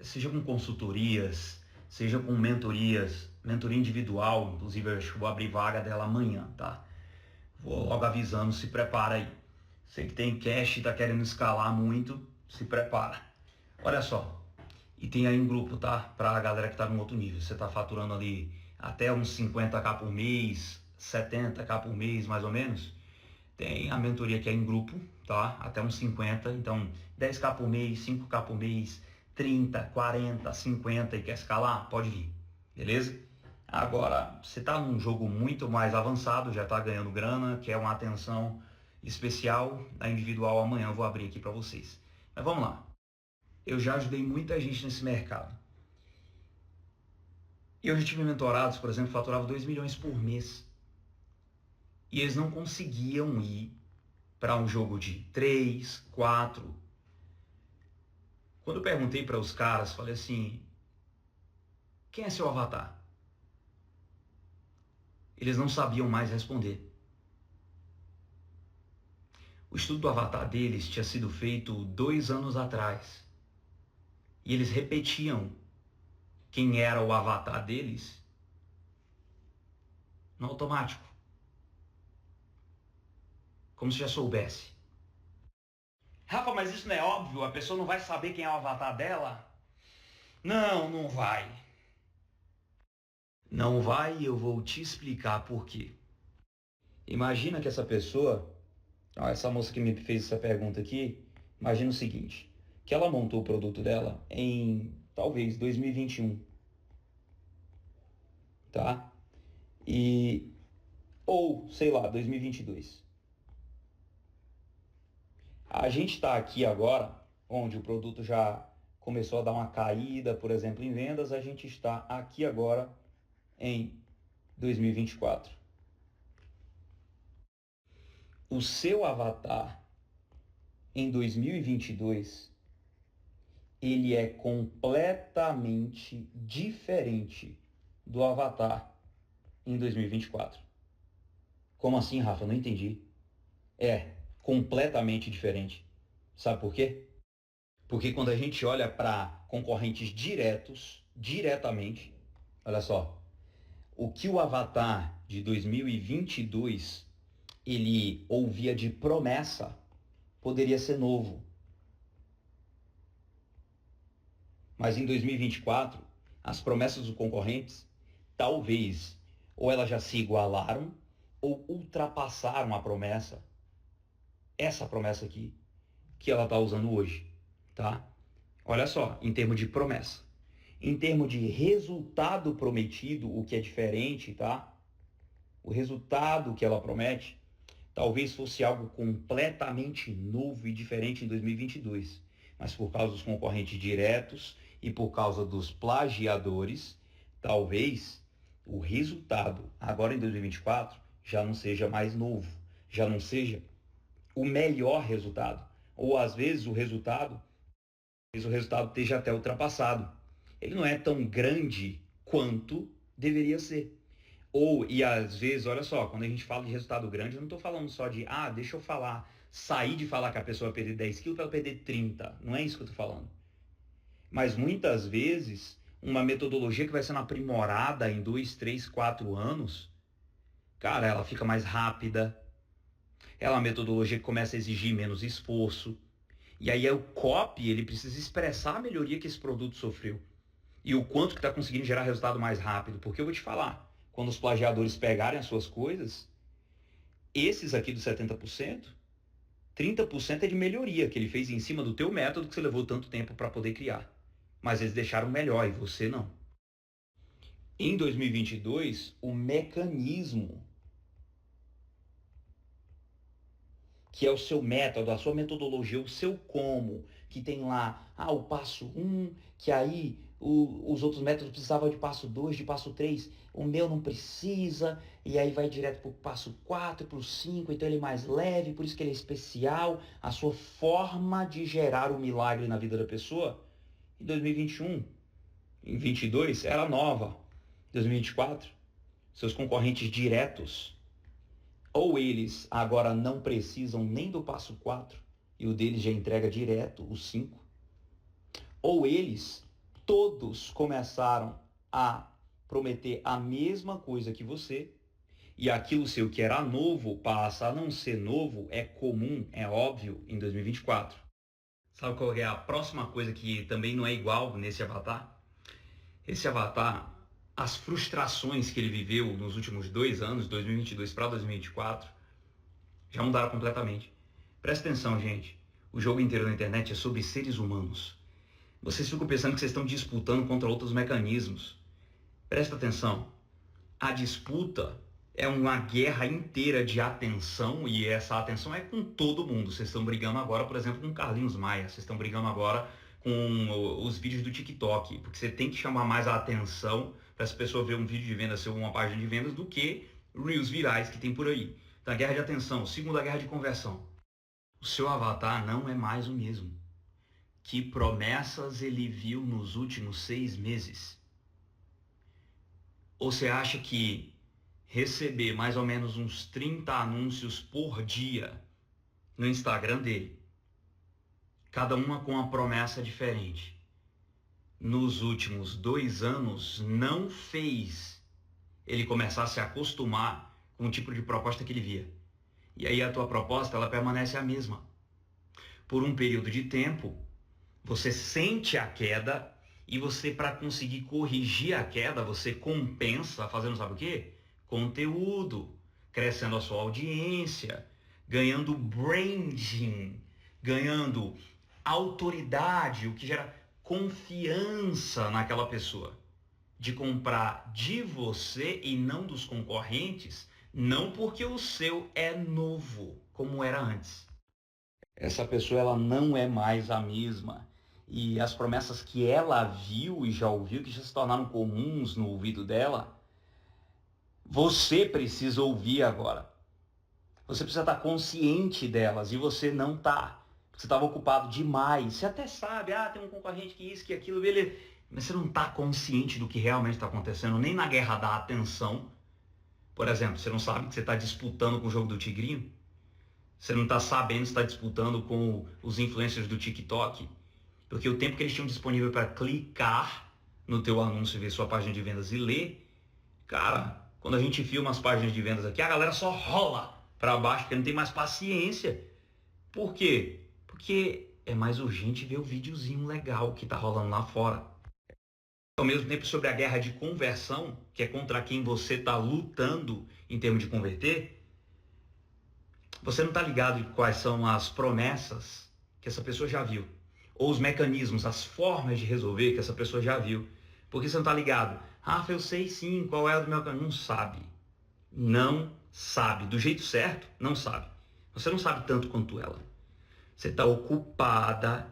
seja com consultorias, seja com mentorias, mentoria individual, inclusive eu acho que vou abrir vaga dela amanhã, tá? Vou logo avisando, se prepara aí. Você que tem cash e tá querendo escalar muito, se prepara. Olha só, e tem aí um grupo, tá? Pra galera que tá num outro nível. Você tá faturando ali até uns 50k por mês, 70k por mês, mais ou menos. Tem a mentoria que é em grupo, tá? Até uns 50, então 10k por mês, 5k por mês, 30, 40, 50 e quer escalar? Pode vir, beleza? Agora, você tá num jogo muito mais avançado, já tá ganhando grana, quer uma atenção especial, da individual amanhã eu vou abrir aqui para vocês. Mas vamos lá. Eu já ajudei muita gente nesse mercado. Eu já tive mentorados, por exemplo, que faturavam 2 milhões por mês. E eles não conseguiam ir para um jogo de 3, 4. Quando eu perguntei para os caras, falei assim, quem é seu avatar? Eles não sabiam mais responder. O estudo do avatar deles tinha sido feito 2 anos atrás. E eles repetiam quem era o avatar deles no automático. Como se já soubesse. Rafa, mas isso não é óbvio? A pessoa não vai saber quem é o avatar dela? Não, não vai. Não vai e eu vou te explicar por quê. Imagina que essa pessoa, essa moça que me fez essa pergunta aqui, imagina o seguinte, que ela montou o produto dela em talvez 2021, tá? Ou, sei lá, 2022. A gente está aqui agora, onde o produto já começou a dar uma caída, por exemplo, em vendas, a gente está aqui agora em 2024. O seu avatar em 2022, ele é completamente diferente do avatar em 2024. Como assim, Rafa? Não entendi. É completamente diferente. Sabe por quê? Porque quando a gente olha para concorrentes diretamente, olha só, o que o avatar de 2022 ele ouvia de promessa poderia ser novo. Mas em 2024, as promessas dos concorrentes, talvez, ou elas já se igualaram, ou ultrapassaram a promessa, essa promessa aqui, que ela está usando hoje, tá? Olha só, em termos de promessa. Em termos de resultado prometido, o que é diferente, tá? O resultado que ela promete, talvez fosse algo completamente novo e diferente em 2022. Mas por causa dos concorrentes diretos e por causa dos plagiadores, talvez o resultado agora em 2024 já não seja mais novo, já não seja o melhor resultado. Ou às vezes o resultado esteja até ultrapassado. Ele não é tão grande quanto deveria ser. E às vezes, olha só, quando a gente fala de resultado grande, eu não estou falando só de, deixa eu sair de falar que a pessoa vai perder 10 quilos para ela perder 30. Não é isso que eu estou falando. Mas muitas vezes, uma metodologia que vai sendo aprimorada em 2, 3, 4 anos, cara, ela fica mais rápida. Ela é uma metodologia que começa a exigir menos esforço. E aí o copy, ele precisa expressar a melhoria que esse produto sofreu. E o quanto que está conseguindo gerar resultado mais rápido. Porque eu vou te falar, quando os plagiadores pegarem as suas coisas, esses aqui dos 70%, 30% é de melhoria que ele fez em cima do teu método que você levou tanto tempo para poder criar. Mas eles deixaram melhor e você não. Em 2022, o mecanismo, que é o seu método, a sua metodologia, o seu como, que tem lá o passo 1, que aí os outros métodos precisavam de passo 2, de passo 3, o meu não precisa, e aí vai direto para o passo 4, para o 5, então ele é mais leve, por isso que ele é especial. A sua forma de gerar o milagre na vida da pessoa, em 2021, em 22, era nova. Em 2024, seus concorrentes diretos, ou eles agora não precisam nem do passo 4, e o deles já entrega direto o 5, ou eles todos começaram a prometer a mesma coisa que você, e aquilo seu que era novo passa a não ser novo, é comum, é óbvio, em 2024. Sabe qual é a próxima coisa que também não é igual nesse avatar? Esse avatar, as frustrações que ele viveu nos últimos 2 anos, 2022 para 2024, já mudaram completamente. Presta atenção, gente. O jogo inteiro na internet é sobre seres humanos. Vocês ficam pensando que vocês estão disputando contra outros mecanismos. Presta atenção. A disputa é uma guerra inteira de atenção, e essa atenção é com todo mundo. Vocês estão brigando agora, por exemplo, com Carlinhos Maia. Vocês estão brigando agora com os vídeos do TikTok, porque você tem que chamar mais a atenção para essa pessoa ver um vídeo de vendas, ser uma página de vendas, do que Reels virais que tem por aí. Então, a guerra de atenção, segunda guerra de conversão. O seu avatar não é mais o mesmo. Que promessas ele viu nos últimos 6 meses? Ou você acha que receber mais ou menos uns 30 anúncios por dia no Instagram dele, cada uma com uma promessa diferente, nos últimos 2 anos não fez ele começar a se acostumar com o tipo de proposta que ele via? E aí a tua proposta, ela permanece a mesma. Por um período de tempo, você sente a queda, e você, para conseguir corrigir a queda, você compensa fazendo, sabe o quê? Conteúdo, crescendo a sua audiência, ganhando branding, ganhando autoridade, o que gera confiança naquela pessoa, de comprar de você e não dos concorrentes, não porque o seu é novo, como era antes. Essa pessoa, ela não é mais a mesma. E as promessas que ela viu e já ouviu, que já se tornaram comuns no ouvido dela, você precisa ouvir agora. Você precisa estar consciente delas, e você não está. Você estava ocupado demais. Você até sabe, tem um concorrente que isso, que aquilo, beleza. Mas você não está consciente do que realmente está acontecendo, nem na guerra da atenção. Por exemplo, você não sabe que você está disputando com o jogo do Tigrinho? Você não está sabendo se está disputando com os influencers do TikTok? Porque o tempo que eles tinham disponível para clicar no teu anúncio e ver sua página de vendas e ler, cara, quando a gente filma as páginas de vendas aqui, a galera só rola para baixo, porque não tem mais paciência. Por quê? Porque é mais urgente ver o videozinho legal que tá rolando lá fora. Ao mesmo tempo, sobre a guerra de conversão, que é contra quem você está lutando em termos de converter, você não está ligado em quais são as promessas que essa pessoa já viu, ou os mecanismos, as formas de resolver que essa pessoa já viu. Porque você não está ligado. Rafa, eu sei sim qual é o do meu caminho. Não sabe. Não sabe. Do jeito certo, não sabe. Você não sabe tanto quanto ela. Você está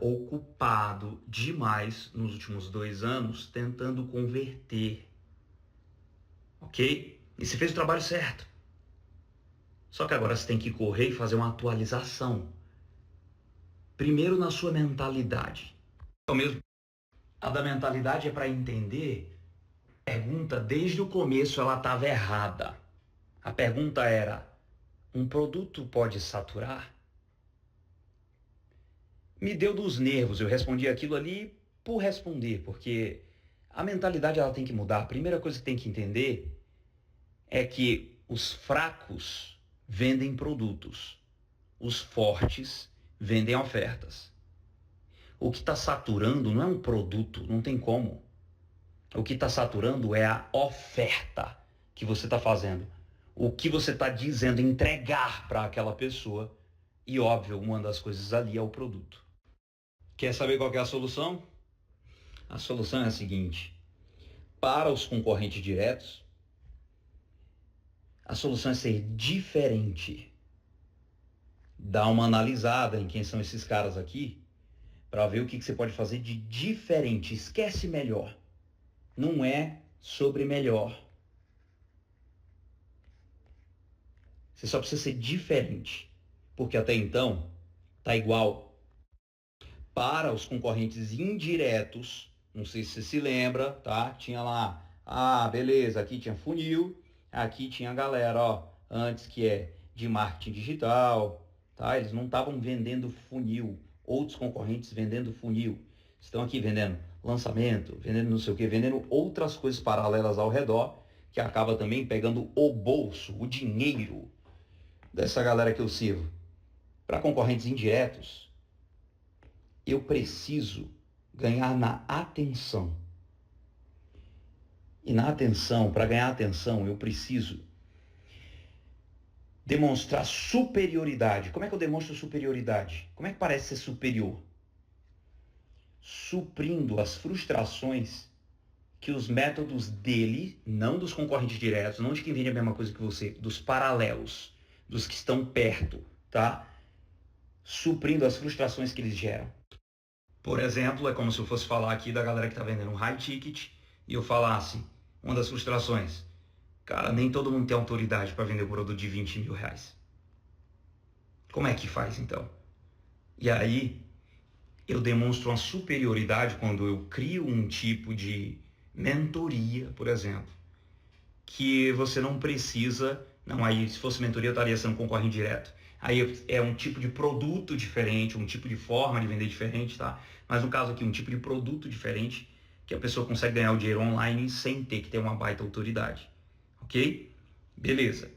ocupado demais nos últimos 2 anos tentando converter. Ok? E você fez o trabalho certo. Só que agora você tem que correr e fazer uma atualização. Primeiro na sua mentalidade. Então mesmo, a da mentalidade é para entender. A pergunta, desde o começo, ela estava errada. A pergunta era: um produto pode saturar? Me deu dos nervos, eu respondi aquilo ali por responder, porque a mentalidade, ela tem que mudar. A primeira coisa que tem que entender é que os fracos vendem produtos, os fortes vendem ofertas. O que está saturando não é um produto, não tem como. O que está saturando é a oferta que você está fazendo. O que você está dizendo entregar para aquela pessoa. E óbvio, uma das coisas ali é o produto. Quer saber qual que é a solução? A solução é a seguinte: para os concorrentes diretos, a solução é ser diferente. Dá uma analisada em quem são esses caras aqui, para ver o que você pode fazer de diferente. Esquece melhor. Não é sobre melhor. Você só precisa ser diferente, porque até então tá igual. Para os concorrentes indiretos, não sei se você se lembra, tá? Tinha lá, beleza, aqui tinha funil, aqui tinha a galera, ó, antes que é de marketing digital, tá? Eles não estavam vendendo funil, outros concorrentes vendendo funil. Estão aqui vendendo lançamento, vendendo não sei o que, vendendo outras coisas paralelas ao redor, que acaba também pegando o bolso, o dinheiro dessa galera que eu sirvo. Para concorrentes indiretos, eu preciso ganhar na atenção. E na atenção, para ganhar atenção, eu preciso demonstrar superioridade. Como é que eu demonstro superioridade? Como é que parece ser superior? Suprindo as frustrações que os métodos dele, não dos concorrentes diretos, não de quem vende a mesma coisa que você, dos paralelos, dos que estão perto, tá? Suprindo as frustrações que eles geram. Por exemplo, é como se eu fosse falar aqui da galera que está vendendo um high ticket e eu falasse, uma das frustrações, cara, nem todo mundo tem autoridade para vender um produto de 20 mil reais. Como é que faz então? E aí eu demonstro uma superioridade quando eu crio um tipo de mentoria, por exemplo, que você não precisa, não, aí se fosse mentoria eu estaria sendo concorrente direto. Aí é um tipo de produto diferente, um tipo de forma de vender diferente, tá? Mas no caso aqui, um tipo de produto diferente que a pessoa consegue ganhar o dinheiro online sem ter que ter uma baita autoridade, ok? Beleza.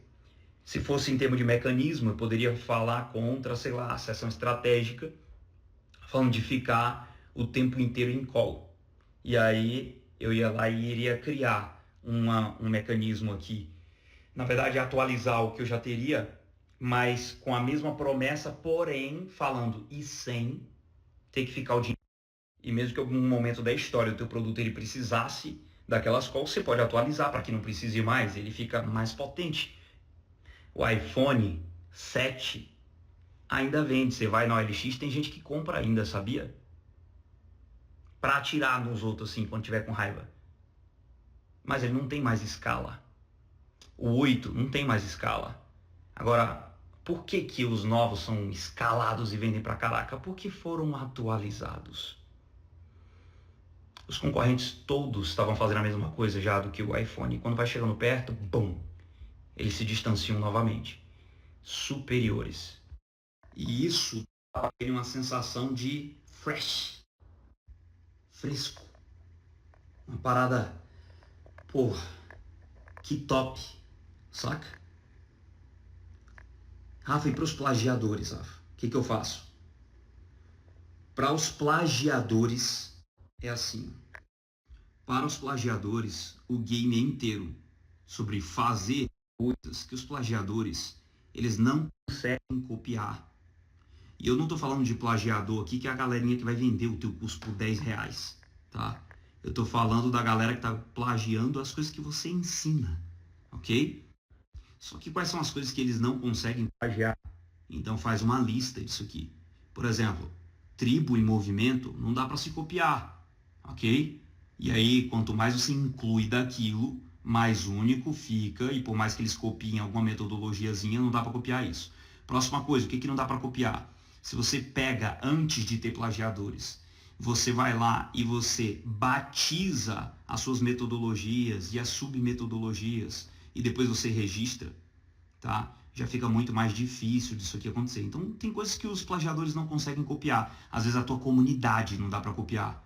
Se fosse em termos de mecanismo, eu poderia falar contra, sei lá, a sessão estratégica, falando de ficar o tempo inteiro em call. E aí eu ia lá e iria criar um mecanismo aqui. Na verdade, atualizar o que eu já teria, mas com a mesma promessa, porém falando e sem ter que ficar o dinheiro. E mesmo que em algum momento da história o teu produto ele precisasse daquelas calls, você pode atualizar para que não precise mais, ele fica mais potente. O iPhone 7 ainda vende, você vai na OLX, tem gente que compra ainda, sabia? Para atirar nos outros assim, quando tiver com raiva. Mas ele não tem mais escala. O 8 não tem mais escala. Agora, por que que os novos são escalados e vendem pra caraca? Porque foram atualizados. Os concorrentes todos estavam fazendo a mesma coisa já do que o iPhone. Quando vai chegando perto, bum, eles se distanciam novamente. Superiores. E isso dá uma sensação de fresh. Fresco. Uma parada, pô, que top. Saca? Rafa, e para os plagiadores, Rafa? O que eu faço? Para os plagiadores, é assim. Para os plagiadores, o game é inteiro sobre fazer coisas que os plagiadores, eles não conseguem copiar. E eu não estou falando de plagiador aqui, que é a galerinha que vai vender o teu curso por 10 reais, tá? Eu estou falando da galera que está plagiando as coisas que você ensina, ok? Só que quais são as coisas que eles não conseguem plagiar? Então faz uma lista disso aqui. Por exemplo, tribo e movimento não dá para se copiar, ok? E aí, quanto mais você inclui daquilo, mais único fica, e por mais que eles copiem alguma metodologiazinha, não dá para copiar isso. Próxima coisa, o que não dá para copiar? Se você pega antes de ter plagiadores, você vai lá e você batiza as suas metodologias e as submetodologias, e depois você registra, tá? Já fica muito mais difícil disso aqui acontecer. Então, tem coisas que os plagiadores não conseguem copiar. Às vezes a tua comunidade não dá para copiar.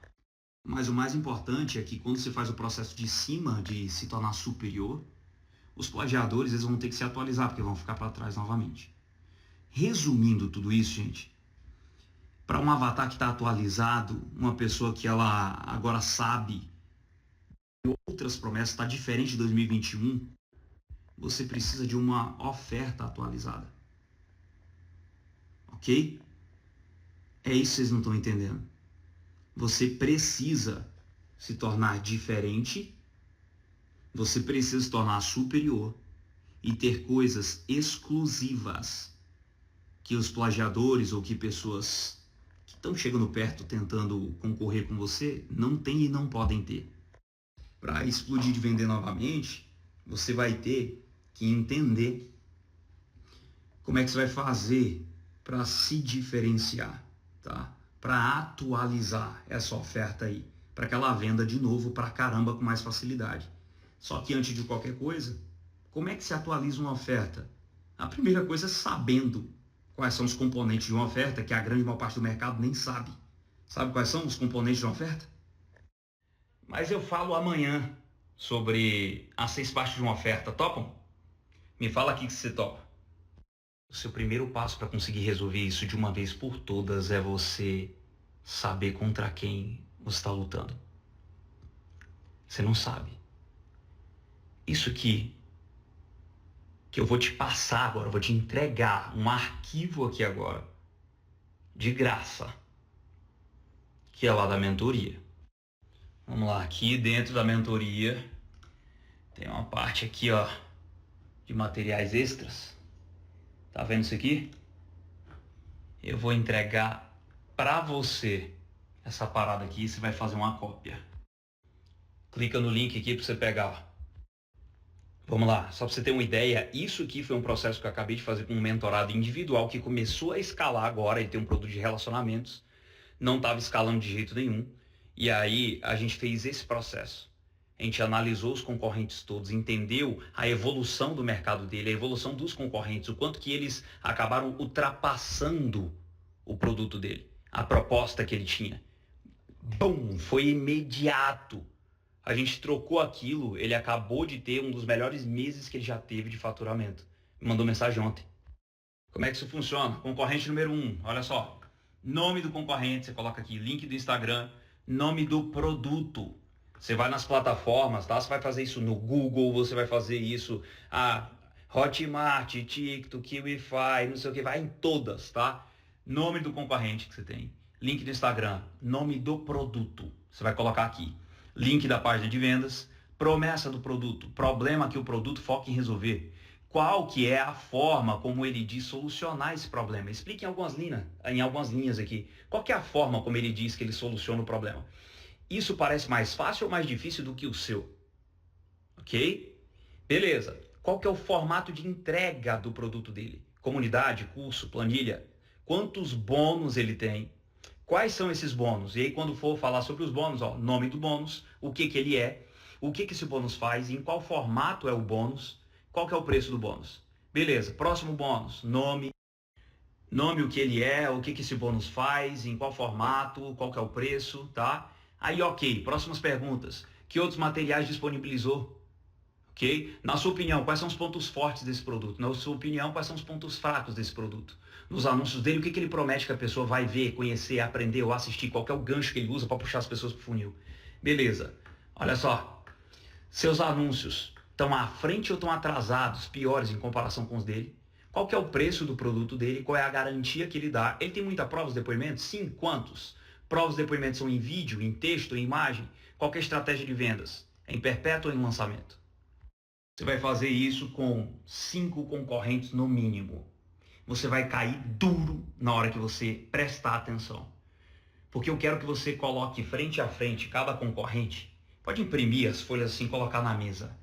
Mas o mais importante é que quando você faz o processo de cima, de se tornar superior, os plagiadores eles vão ter que se atualizar, porque vão ficar para trás novamente. Resumindo tudo isso, gente, para um avatar que está atualizado, uma pessoa que ela agora sabe que outras promessas, está diferente de 2021, você precisa de uma oferta atualizada. Ok? É isso que vocês não estão entendendo. Você precisa se tornar diferente, você precisa se tornar superior e ter coisas exclusivas que os plagiadores ou que pessoas que estão chegando perto tentando concorrer com você, não tem e não podem ter. Para explodir de vender novamente, você vai ter que entender como é que você vai fazer para se diferenciar, tá? Para atualizar essa oferta aí, para que ela venda de novo para caramba com mais facilidade. Só que antes de qualquer coisa, como é que se atualiza uma oferta? A primeira coisa é sabendo quais são os componentes de uma oferta, que a grande maior parte do mercado nem sabe. Sabe quais são os componentes de uma oferta? Mas eu falo amanhã sobre as 6 partes de uma oferta, topam? Me fala aqui que você topa. O seu primeiro passo para conseguir resolver isso de uma vez por todas é você saber contra quem você está lutando. Você não sabe. Isso que eu vou te passar agora, eu vou te entregar um arquivo aqui agora, de graça, que é lá da mentoria. Vamos lá, aqui dentro da mentoria tem uma parte aqui, ó, de materiais extras. Tá vendo isso aqui? Eu vou entregar para você essa parada aqui, você vai fazer uma cópia. Clica no link aqui para você pegar. Vamos lá, só para você ter uma ideia, isso aqui foi um processo que eu acabei de fazer com um mentorado individual que começou a escalar agora, ele tem um produto de relacionamentos, não estava escalando de jeito nenhum, e aí a gente fez esse processo. A gente analisou os concorrentes todos, entendeu a evolução do mercado dele, a evolução dos concorrentes, o quanto que eles acabaram ultrapassando o produto dele, a proposta que ele tinha. Bum, foi imediato. A gente trocou aquilo, ele acabou de ter um dos melhores meses que ele já teve de faturamento. Me mandou mensagem ontem. Como é que isso funciona? Concorrente número 1, olha só. Nome do concorrente, você coloca aqui, link do Instagram, nome do produto. Você vai nas plataformas, tá? Você vai fazer isso no Google, você vai fazer isso Hotmart, TikTok, Kiwify, não sei o que, vai em todas, tá? Nome do concorrente que você tem, link do Instagram, nome do produto. Você vai colocar aqui. Link da página de vendas, promessa do produto, problema que o produto foca em resolver. Qual que é a forma como ele diz solucionar esse problema? Explique em algumas linhas aqui. Qual que é a forma como ele diz que ele soluciona o problema? Isso parece mais fácil ou mais difícil do que o seu? Ok? Beleza. Qual que é o formato de entrega do produto dele? Comunidade, curso, planilha? Quantos bônus ele tem? Quais são esses bônus? E aí quando for falar sobre os bônus, ó, nome do bônus, o que ele é, o que esse bônus faz, em qual formato é o bônus, qual que é o preço do bônus. Beleza, próximo bônus, nome, o que ele é, o que esse bônus faz, em qual formato, qual que é o preço, tá? Aí ok, próximas perguntas. Que outros materiais disponibilizou? Ok? Na sua opinião, quais são os pontos fortes desse produto? Na sua opinião, quais são os pontos fracos desse produto? Nos anúncios dele, o que ele promete que a pessoa vai ver, conhecer, aprender ou assistir? Qual que é o gancho que ele usa para puxar as pessoas para o funil? Beleza. Olha só. Seus anúncios estão à frente ou estão atrasados, piores em comparação com os dele? Qual que é o preço do produto dele? Qual é a garantia que ele dá? Ele tem muita prova de depoimentos? Sim. Quantos? Provas de depoimentos são em vídeo, em texto, em imagem? Qual que é a estratégia de vendas? É em perpétuo ou em lançamento? Você vai fazer isso com 5 concorrentes no mínimo. Você vai cair duro na hora que você prestar atenção. Porque eu quero que você coloque frente a frente cada concorrente. Pode imprimir as folhas assim e colocar na mesa.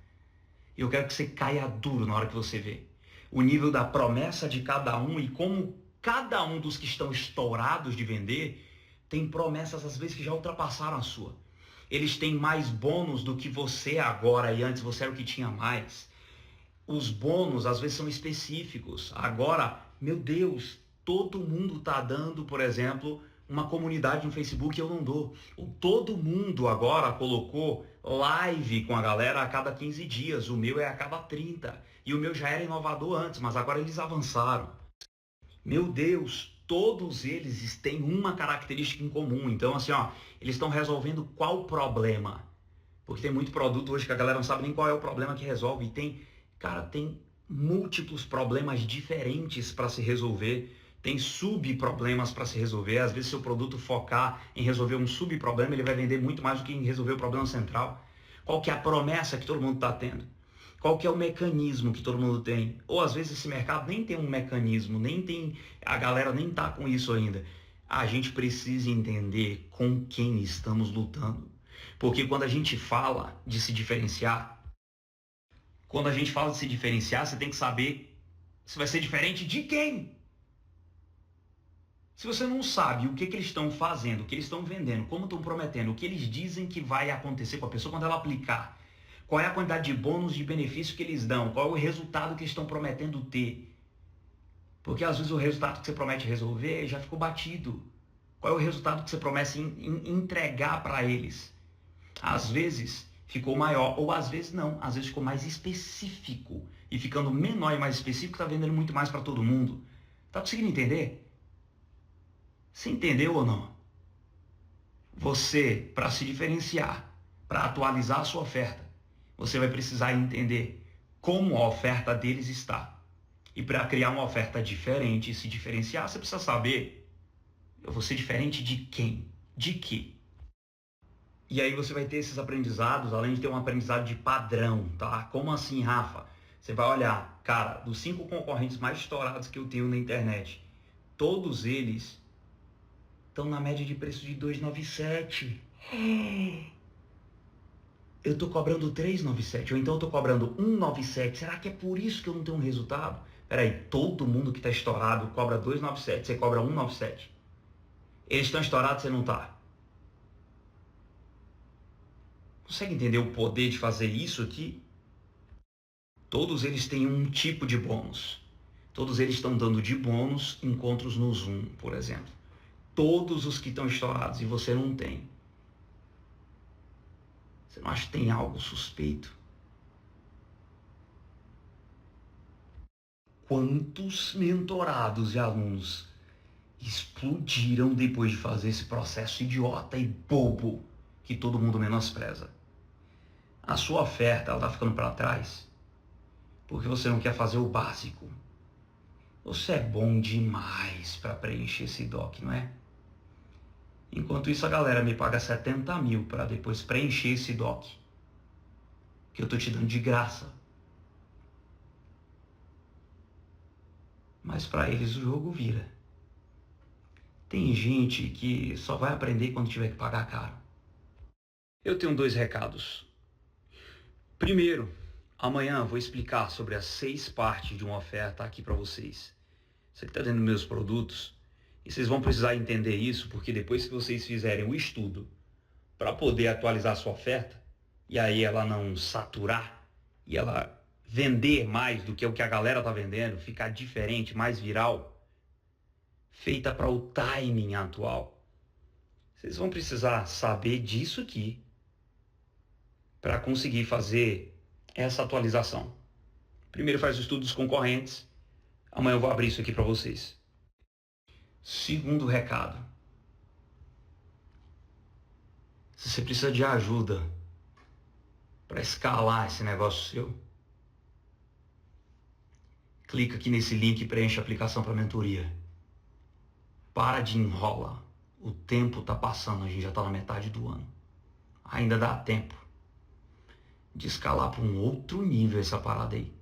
Eu quero que você caia duro na hora que você vê o nível da promessa de cada um e como cada um dos que estão estourados de vender tem promessas às vezes que já ultrapassaram a sua. Eles têm mais bônus do que você agora e antes você era o que tinha mais. Os bônus às vezes são específicos. Agora, meu Deus, todo mundo está dando, por exemplo, uma comunidade no Facebook e eu não dou. Todo mundo agora colocou live com a galera a cada 15 dias. O meu é a cada 30. E o meu já era inovador antes, mas agora eles avançaram. Meu Deus, todos eles têm uma característica em comum. Então, assim, ó, eles estão resolvendo qual problema? Porque tem muito produto hoje que a galera não sabe nem qual é o problema que resolve. E tem múltiplos problemas diferentes para se resolver. Tem subproblemas para se resolver. Às vezes, se o produto focar em resolver um subproblema, ele vai vender muito mais do que em resolver o problema central. Qual que é a promessa que todo mundo está tendo? Qual que é o mecanismo que todo mundo tem? Ou às vezes esse mercado nem tem um mecanismo, a galera nem está com isso ainda. A gente precisa entender com quem estamos lutando. Porque quando a gente fala de se diferenciar, você tem que saber se vai ser diferente de quem. Se você não sabe o que eles estão fazendo, o que eles estão vendendo, como estão prometendo, o que eles dizem que vai acontecer com a pessoa quando ela aplicar, qual é a quantidade de bônus, de benefício que eles dão, qual é o resultado que eles estão prometendo ter. Porque às vezes o resultado que você promete resolver já ficou batido. Qual é o resultado que você promete entregar para eles? Às vezes ficou maior, ou às vezes não. Às vezes ficou mais específico. E ficando menor e mais específico, está vendendo muito mais para todo mundo. Tá conseguindo entender? Você entendeu ou não? Você, para se diferenciar, para atualizar a sua oferta, você vai precisar entender como a oferta deles está. E para criar uma oferta diferente e se diferenciar, você precisa saber, eu vou ser diferente de quem? De quê? E aí você vai ter esses aprendizados, além de ter um aprendizado de padrão, tá? Como assim, Rafa? Você vai olhar, cara, dos 5 concorrentes mais estourados que eu tenho na internet, todos eles estão na média de preço de 2,97. Eu estou cobrando 3,97, ou então eu estou cobrando 1,97. Será que é por isso que eu não tenho um resultado? Peraí, todo mundo que está estourado cobra 2,97, você cobra 1,97. Eles estão estourados, você não está. Consegue entender o poder de fazer isso aqui? Todos eles têm um tipo de bônus. Todos eles estão dando de bônus encontros no Zoom, por exemplo. Todos os que estão estourados e você não tem. Você não acha que tem algo suspeito? Quantos mentorados e alunos explodiram depois de fazer esse processo idiota e bobo que todo mundo menospreza? A sua oferta está ficando para trás porque você não quer fazer o básico. Você é bom demais para preencher esse doc, não é? Enquanto isso, a galera me paga 70 mil para depois preencher esse doc, que eu tô te dando de graça. Mas para eles o jogo vira. Tem gente que só vai aprender quando tiver que pagar caro. Eu tenho 2 recados. Primeiro, amanhã eu vou explicar sobre as 6 partes de uma oferta aqui para vocês. Você que está dentro dos meus produtos, e vocês vão precisar entender isso, porque depois que vocês fizerem o estudo para poder atualizar a sua oferta, e aí ela não saturar, e ela vender mais do que o que a galera está vendendo, ficar diferente, mais viral, feita para o timing atual. Vocês vão precisar saber disso aqui para conseguir fazer essa atualização. Primeiro faz o estudo dos concorrentes. Amanhã eu vou abrir isso aqui para vocês. Segundo recado. Se você precisa de ajuda para escalar esse negócio seu, clica aqui nesse link e preenche a aplicação para mentoria. Para de enrola. O tempo está passando, a gente já está na metade do ano. Ainda dá tempo de escalar para um outro nível essa parada aí.